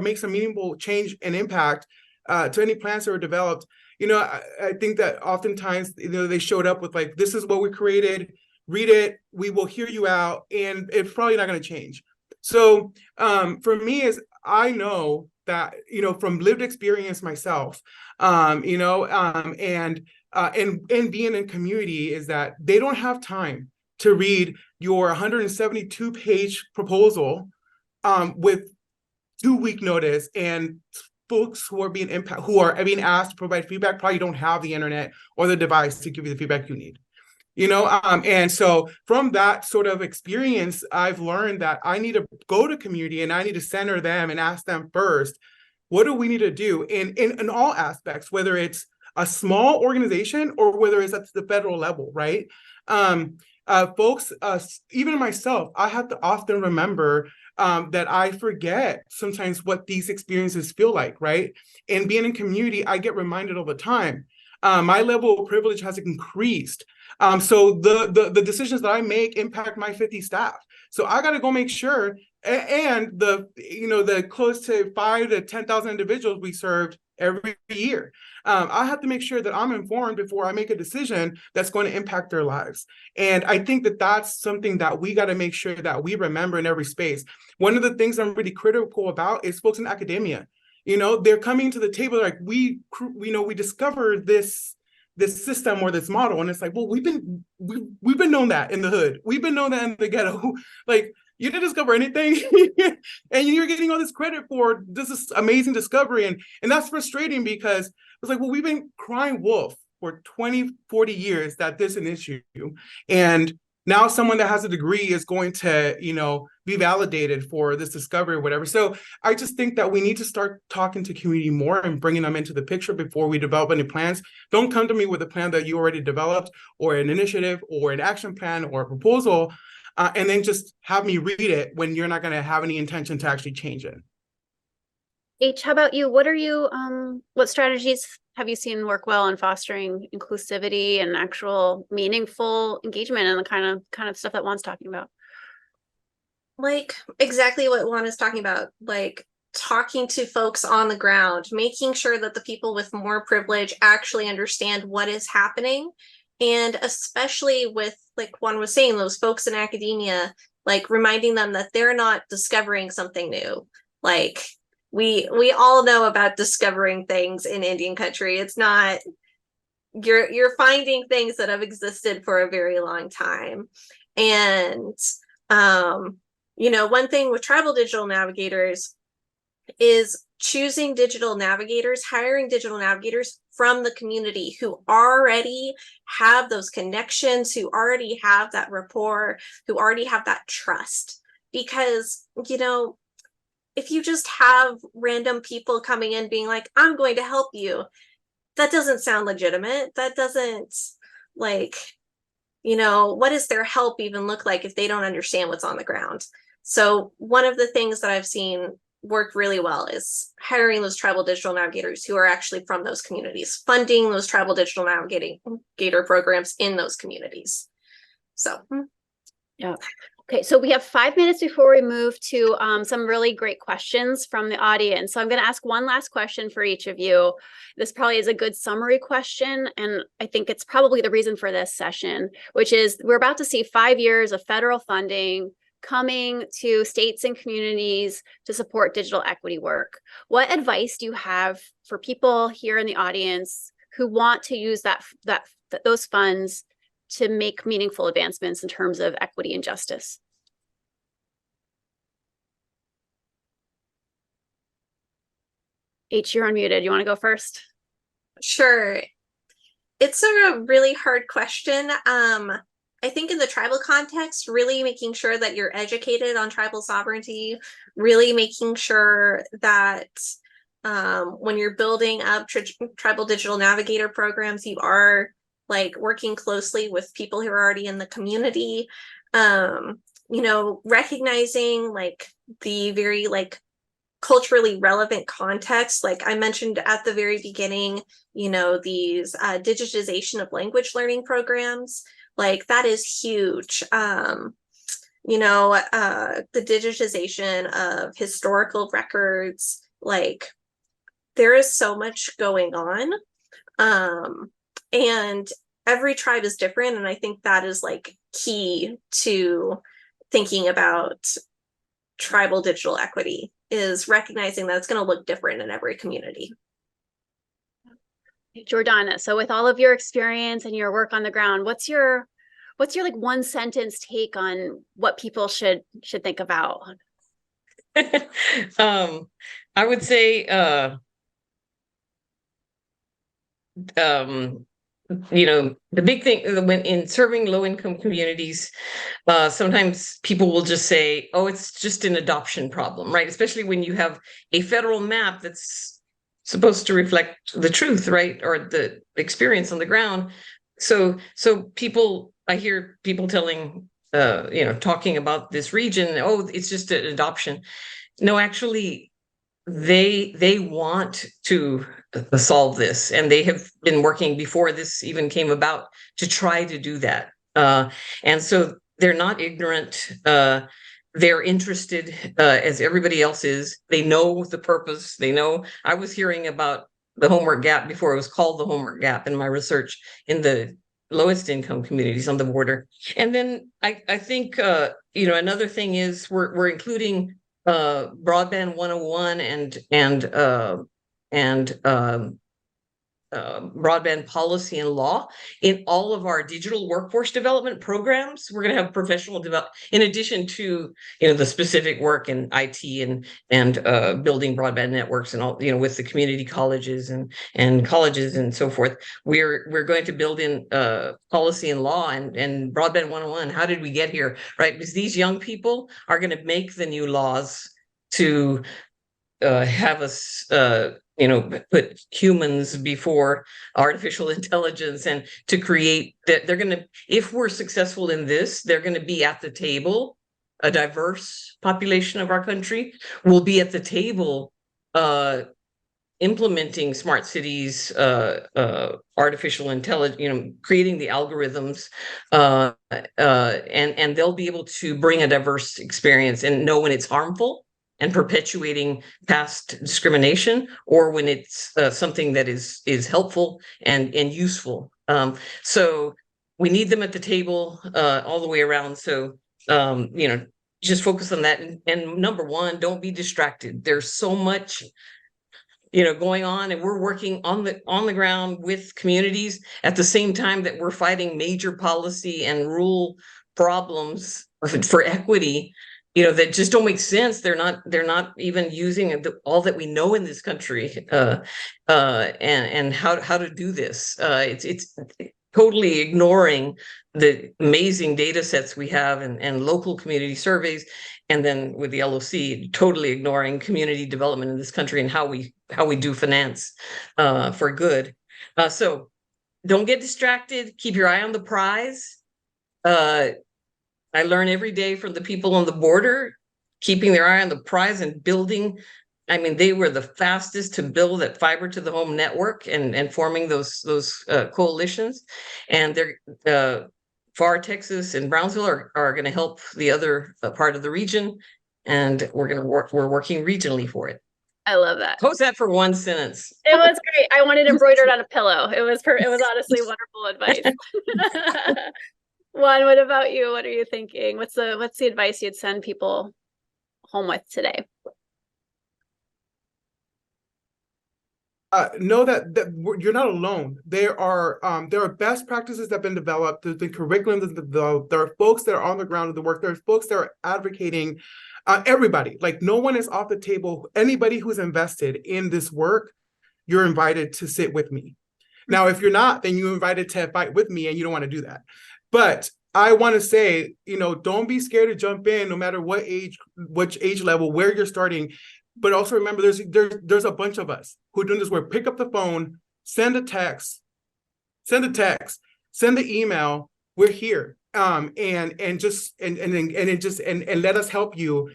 Speaker 6: make some meaningful change and impact to any plans that were developed, I think that oftentimes, they showed up with like, this is what we created, read it, we will hear you out, and it's probably not going to change. So for me, is I know that, from lived experience myself, and being in community, is that they don't have time to read your 172-page proposal with 2-week notice, and folks who are being asked to provide feedback probably don't have the internet or the device to give you the feedback you need. And so from that sort of experience, I've learned that I need to go to community and I need to center them and ask them first, what do we need to do in all aspects, whether it's a small organization or whether it's at the federal level, right? Folks, even myself, I have to often remember that I forget sometimes what these experiences feel like, right? And being in community, I get reminded all the time. My level of privilege has increased. So the decisions that I make impact my 50 staff. So I got to go make sure, and the close to 5,000 to 10,000 individuals we served every year. I have to make sure that I'm informed before I make a decision that's going to impact their lives. And I think that that's something that we got to make sure that we remember in every space. One of the things I'm really critical about is folks in academia. They're coming to the table like, we discovered this system or this model, and it's like, well, we've been known that in the hood, we've been known that in the ghetto. Like, you didn't discover anything, and you're getting all this credit for this amazing discovery, and that's frustrating because it's like, well, we've been crying wolf for 20, 40 years that this is an issue, and now someone that has a degree is going to, be validated for this discovery or whatever. So I just think that we need to start talking to community more and bringing them into the picture before we develop any plans. Don't come to me with a plan that you already developed or an initiative or an action plan or a proposal, and then just have me read it when you're not going to have any intention to actually change it.
Speaker 4: H, how about you? What strategies have you seen work well in fostering inclusivity and actual meaningful engagement and the kind of stuff that Juan's talking about?
Speaker 5: Like exactly what Juan is talking about, like talking to folks on the ground, making sure that the people with more privilege actually understand what is happening. And especially with, like Juan was saying, those folks in academia, like reminding them that they're not discovering something new. Like we all know about discovering things in Indian country. It's not, you're finding things that have existed for a very long time. And one thing with tribal digital navigators is choosing digital navigators, hiring digital navigators from the community who already have those connections, who already have that rapport, who already have that trust. Because, you know, if you just have random people coming in being like, I'm going to help you, that doesn't sound legitimate. That doesn't, like, you know, what does their help even look like if they don't understand what's on the ground? So one of the things that I've seen work really well is hiring those tribal digital navigators who are actually from those communities, funding those tribal digital navigator programs in those communities. So
Speaker 4: yeah. Okay, so we have 5 minutes before we move to some really great questions from the audience. So I'm going to ask one last question for each of you. This probably is a good summary question, and I think it's probably the reason for this session, which is we're about to see 5 years of federal funding coming to states and communities to support digital equity work. What advice do you have for people here in the audience who want to use those funds to make meaningful advancements in terms of equity and justice? H, you're unmuted. You want to go first?
Speaker 5: sure. It's a really hard question. I think in the tribal context, really making sure that you're educated on tribal sovereignty, really making sure that when you're building up tribal digital navigator programs, you are like working closely with people who are already in the community, you know, recognizing like the very like culturally relevant context. Like I mentioned at the very beginning, you know, these digitization of language learning programs, like that is huge. You know, the digitization of historical records, like there is so much going on. And every tribe is different. And I think that is like key to thinking about tribal digital equity, is recognizing that it's going to look different in every community.
Speaker 4: Jordana, so with all of your experience and your work on the ground, what's your like one sentence take on what people should think about?
Speaker 7: I would say you know, the big thing when in serving low-income communities, sometimes people will just say, oh, it's just an adoption problem, right? Especially when you have a federal map that's supposed to reflect the truth, right? Or the experience on the ground. So people, I hear people telling, you know, talking about this region, oh, it's just an adoption. No, actually, they want to solve this, and they have been working before this even came about to try to do that. And so they're not ignorant. They're interested, as everybody else is. They know the purpose. They know. I was hearing about the homework gap before it was called the homework gap in my research in the lowest income communities on the border. And then I think you know, another thing is we're including broadband 101 and broadband policy and law in all of our digital workforce development programs. We're going to have professional develop in addition to, you know, the specific work in IT and building broadband networks and all, you know, with the community colleges and colleges and so forth. We're going to build in policy and law and broadband 101. How did we get here, right? Because these young people are going to make the new laws to have us you know, put humans before artificial intelligence, and to create that. They're going to, if we're successful in this, they're going to be at the table. A diverse population of our country will be at the table implementing smart cities, artificial intelligence, you know, creating the algorithms, and they'll be able to bring a diverse experience and know when it's harmful and perpetuating past discrimination, or when it's something that is helpful and useful. So we need them at the table all the way around. So you know, just focus on that. And number one, don't be distracted. There's so much, you know, going on, and we're working on the ground with communities at the same time that we're fighting major policy and rule problems for equity. that just don't make sense. They're not even using all that we know in this country, and how to do this. It's totally ignoring the amazing data sets we have and local community surveys, and then with the LOC, totally ignoring community development in this country and how we do finance for good. So don't get distracted. Keep your eye on the prize. I learn every day from the people on the border, keeping their eye on the prize and building. I mean, they were the fastest to build that fiber to the home network and forming those coalitions. And they're FAR Texas and Brownsville are going to help the other part of the region, and we're working regionally for it.
Speaker 4: I love that.
Speaker 7: Post that for one sentence.
Speaker 4: It was great. I wanted embroidered on a pillow. It was honestly wonderful advice. Juan, what about you? What are you thinking? What's the advice you'd send people home with today?
Speaker 6: Know that you're not alone. There are best practices that have been developed. There's been curriculum that's been developed. There are folks that are on the ground of the work. There's folks that are advocating. Everybody, like, no one is off the table. Anybody who's invested in this work, you're invited to sit with me. Now, if you're not, then you're invited to fight with me, and you don't want to do that. But I want to say, don't be scared to jump in, no matter what age, which age level, where you're starting. But also remember, there's a bunch of us who are doing this work. Pick up the phone, send a text, send the email. We're here, and let us help you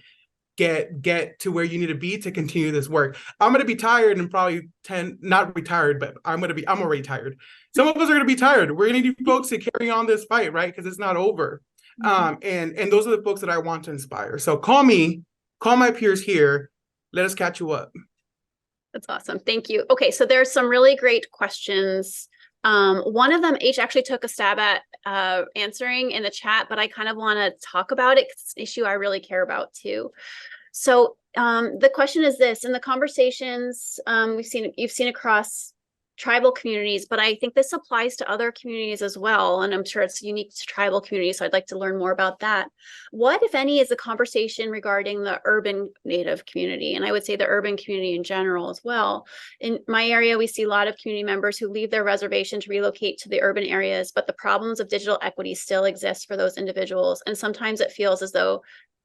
Speaker 6: get to where you need to be to continue this work. I'm going to be tired and probably not retired, but I'm already tired. Some of us are going to be tired. We're going to need folks to carry on this fight, right? Because it's not over. And those are the folks that I want to inspire. So call me, call my peers here. Let us catch you up.
Speaker 4: That's awesome. Thank you. Okay, so there's some really great questions. One of them H actually took a stab at answering in the chat, but I kind of want to talk about it because it's an issue I really care about too. So the question is this: in the conversations you've seen across tribal communities, but I think this applies to other communities as well, and I'm sure it's unique to tribal communities, so I'd like to learn more about that. What, if any, is the conversation regarding the urban Native community? And I would say the urban community in general as well. In my area, we see a lot of community members who leave their reservation to relocate to the urban areas, but the problems of digital equity still exist for those individuals, and sometimes it feels as though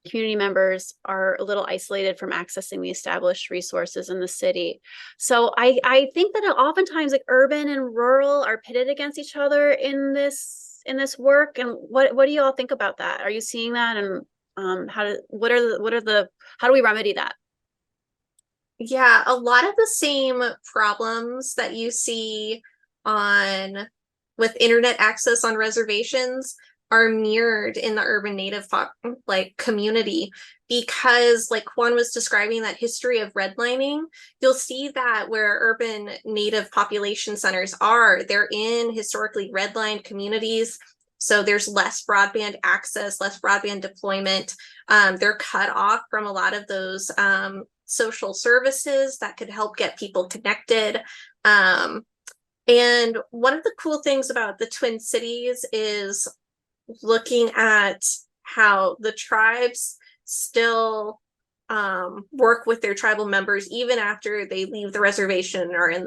Speaker 4: community members are a little isolated from accessing the established resources in the city. So I think that oftentimes, like, urban and rural are pitted against each other in this work. And what do you all think about that? Are you seeing that? And how do we remedy that?
Speaker 5: Yeah, a lot of the same problems that you see with internet access on reservations are mirrored in the urban Native community, because, like Juan was describing, that history of redlining, you'll see that where urban Native population centers are, they're in historically redlined communities. So there's less broadband access, less broadband deployment. They're cut off from a lot of those social services that could help get people connected. And one of the cool things about the Twin Cities is looking at how the tribes still work with their tribal members even after they leave the reservation and are in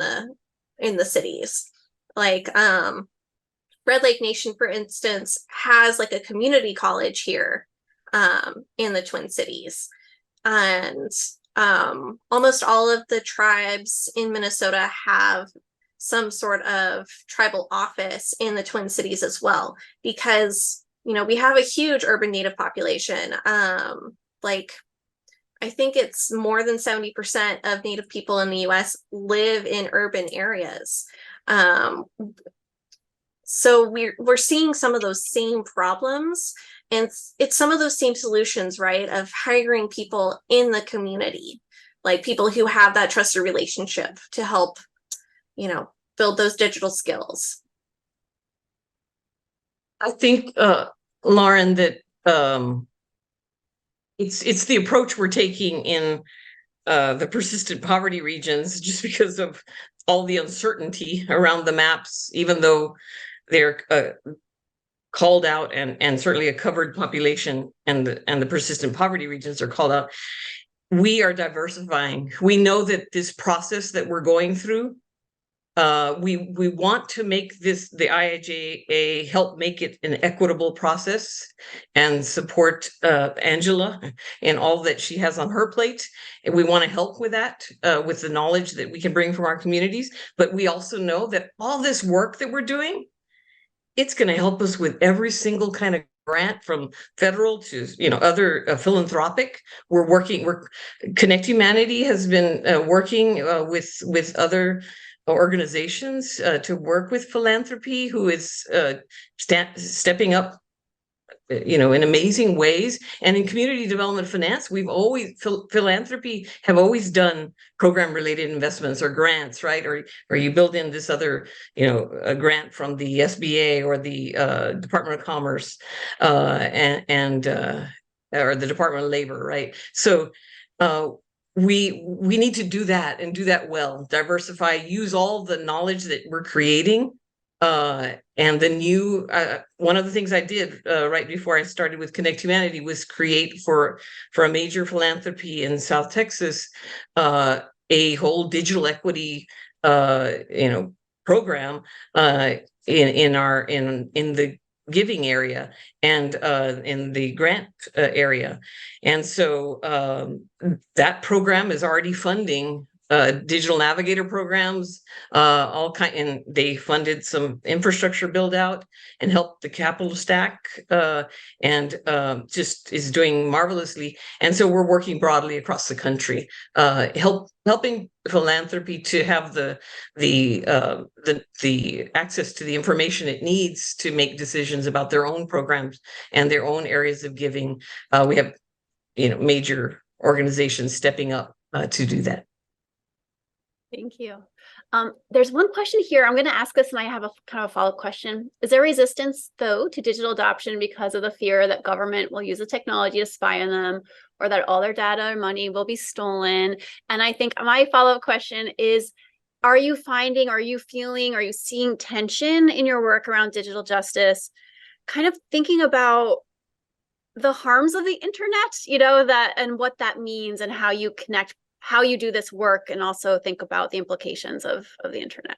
Speaker 5: the cities. Like Red Lake Nation, for instance, has like a community college here in the Twin Cities, and almost all of the tribes in Minnesota have some sort of tribal office in the Twin Cities as well, because, we have a huge urban Native population. Like, I think it's more than 70% of Native people in the US live in urban areas. So we're seeing some of those same problems, and it's some of those same solutions, right? Of hiring people in the community, like people who have that trusted relationship to help build those digital skills.
Speaker 7: I think, Lauren, that it's the approach we're taking in the persistent poverty regions, just because of all the uncertainty around the maps, even though they're called out, and certainly a covered population and the persistent poverty regions are called out. We are diversifying. We know that this process that we're going through, we want to make this, the IIJA, help make it an equitable process and support Angela and all that she has on her plate. And we want to help with that, with the knowledge that we can bring from our communities. But we also know that all this work that we're doing, it's going to help us with every single kind of grant, from federal to other philanthropic. We're Connect Humanity has been working with other organizations to work with philanthropy, who is stepping up in amazing ways. And in community development finance, we've always, philanthropy have always done program related investments or grants, right? Or you build in this other, a grant from the SBA or the Department of Commerce and or the Department of Labor, right? So we need to do that, and do that well, diversify, use all the knowledge that we're creating. And the new, one of the things I did right before I started with Connect Humanity was create for a major philanthropy in South Texas, a whole digital equity, program in the giving area and in the grant area. And so that program is already funding digital navigator programs, and they funded some infrastructure build out and helped the capital stack, and just is doing marvelously. And so we're working broadly across the country, helping philanthropy to have the access to the information it needs to make decisions about their own programs and their own areas of giving. We have major organizations stepping up to do that.
Speaker 4: Thank you. There's one question here. I'm going to ask this, and I have a kind of a follow-up question. Is there resistance, though, to digital adoption because of the fear that government will use the technology to spy on them, or that all their data and money will be stolen? And I think my follow-up question is, are you finding, are you seeing tension in your work around digital justice, kind of thinking about the harms of the internet, that and what that means, and how you connect, how you do this work, and also think about the implications of the internet?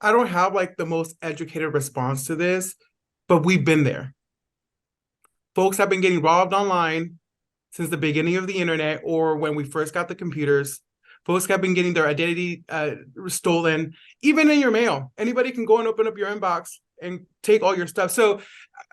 Speaker 6: I don't have like the most educated response to this, but we've been there. Folks have been getting robbed online since the beginning of the internet, or when we first got the computers. Folks have been getting their identity stolen, even in your mail. Anybody can go and open up your inbox and take all your stuff. So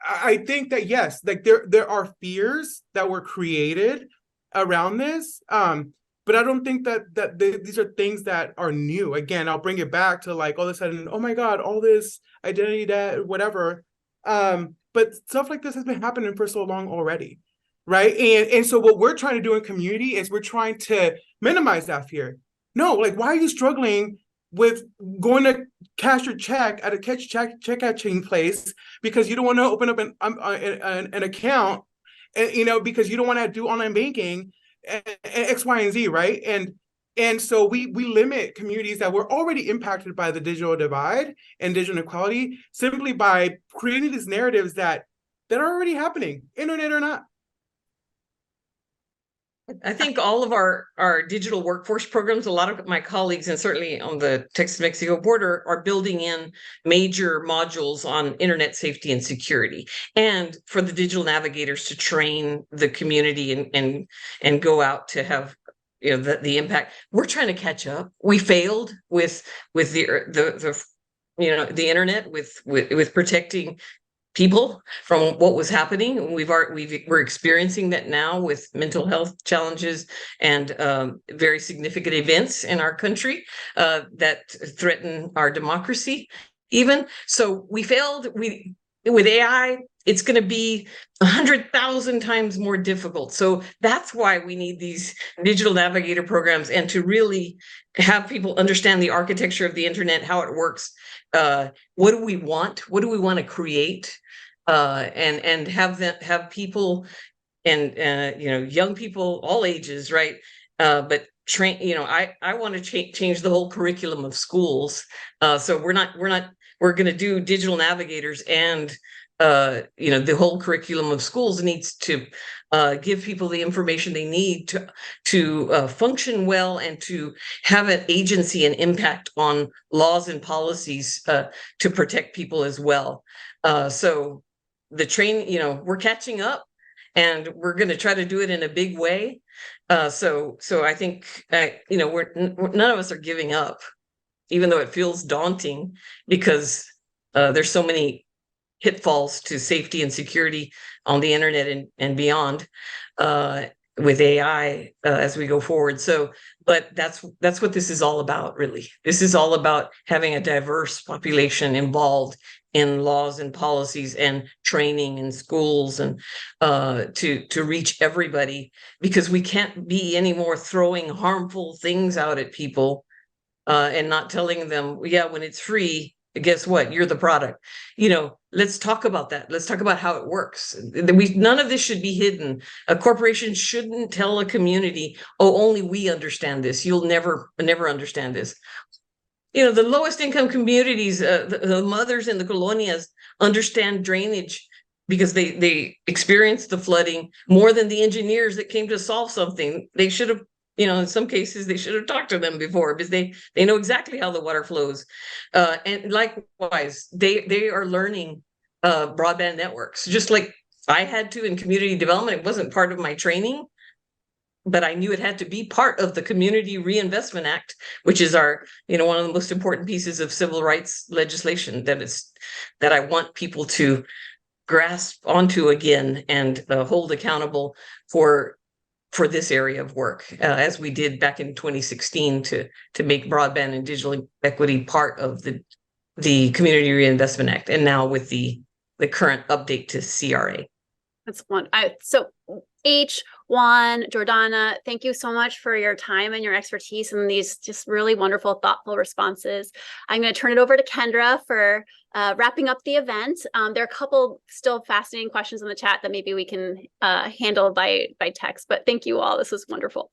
Speaker 6: I think that, yes, like there are fears that were created around this, but I don't think that these are things that are new. Again, I'll bring it back to like all of a sudden, oh my God, all this identity, that whatever. But stuff like this has been happening for so long already, right? And so what we're trying to do in community is we're trying to minimize that fear. No, like, why are you struggling with going to cash your check at a checkout chain place because you don't want to open up an account, because you don't want to do online banking, and X, Y, and Z, right? And so we limit communities that were already impacted by the digital divide and digital inequality simply by creating these narratives that are already happening, internet or not.
Speaker 7: I think all of our digital workforce programs, a lot of my colleagues, and certainly on the Texas-Mexico border, are building in major modules on internet safety and security, and for the digital navigators to train the community and go out to have the impact. We're trying to catch up. We failed with the internet, with protecting people from what was happening. We're experiencing that now with mental health challenges and very significant events in our country that threaten our democracy. Even so, we failed. With AI, it's going to be 100,000 times more difficult. So that's why we need these digital navigator programs, and to really have people understand the architecture of the internet, how it works. What do we want? What do we want to create? And have people and young people, all ages, right? But train, I want to change the whole curriculum of schools. So we're going to do digital navigators, and the whole curriculum of schools needs to give people the information they need to function well and to have an agency and impact on laws and policies to protect people as well. So the we're catching up, and we're going to try to do it in a big way. So I think none of us are giving up, even though it feels daunting, because there's so many pitfalls to safety and security on the internet and beyond with AI as we go forward. So, but that's what this is all about, really. This is all about having a diverse population involved in laws and policies and training in schools, and to reach everybody, because we can't be anymore throwing harmful things out at people and not telling them, yeah, when it's free, guess what? You're the product. Let's talk about that. Let's talk about how it works. None of this should be hidden. A corporation shouldn't tell a community, oh, only we understand this. You'll never understand this. The lowest income communities, the mothers in the colonias understand drainage because they experienced the flooding more than the engineers that came to solve something. They should have, in some cases, they should have talked to them before, because they know exactly how the water flows. And likewise, they are learning broadband networks, just like I had to in community development. It wasn't part of my training, but I knew it had to be part of the Community Reinvestment Act, which is our, one of the most important pieces of civil rights legislation that I want people to grasp onto again and hold accountable for this area of work, as we did back in 2016 to make broadband and digital equity part of the Community Reinvestment Act, and now with the current update to CRA.
Speaker 4: That's one. So Juan, Jordana, thank you so much for your time and your expertise and these just really wonderful, thoughtful responses. I'm going to turn it over to Kendra for wrapping up the event. There are a couple still fascinating questions in the chat that maybe we can handle by text, but thank you all. This was wonderful.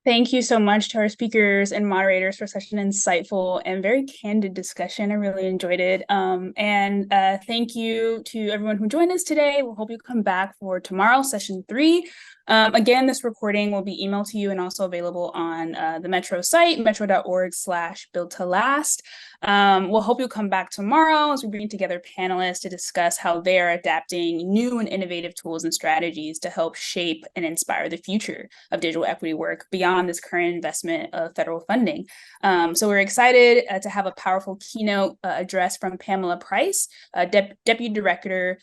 Speaker 1: Thank you so much to our speakers and moderators for such an insightful and very candid discussion. I really enjoyed it. And thank you to everyone who joined us today. We'll hope you come back for tomorrow, session 3. Again, this recording will be emailed to you and also available on the Metro site, metro.org/build-to-last. We'll hope you'll come back tomorrow as we bring together panelists to discuss how they are adapting new and innovative tools and strategies to help shape and inspire the future of digital equity work beyond this current investment of federal funding. So we're excited to have a powerful keynote address from Pamela Price, Deputy Director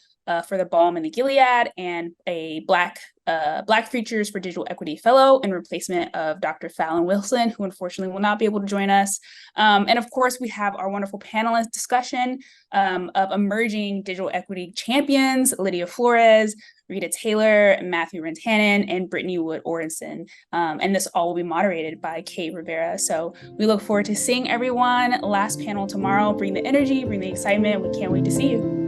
Speaker 1: for the Balm and the Gilead, and a Black Futures for Digital Equity Fellow in replacement of Dr. Fallon Wilson, who unfortunately will not be able to join us. And of course, we have our wonderful panelist discussion of emerging digital equity champions, Lydia Flores, Rita Taylor, Matthew Rantanen, and Brittany Wood-Ordenson. And this all will be moderated by Kate Rivera. So we look forward to seeing everyone. Last panel tomorrow. Bring the energy, bring the excitement. We can't wait to see you.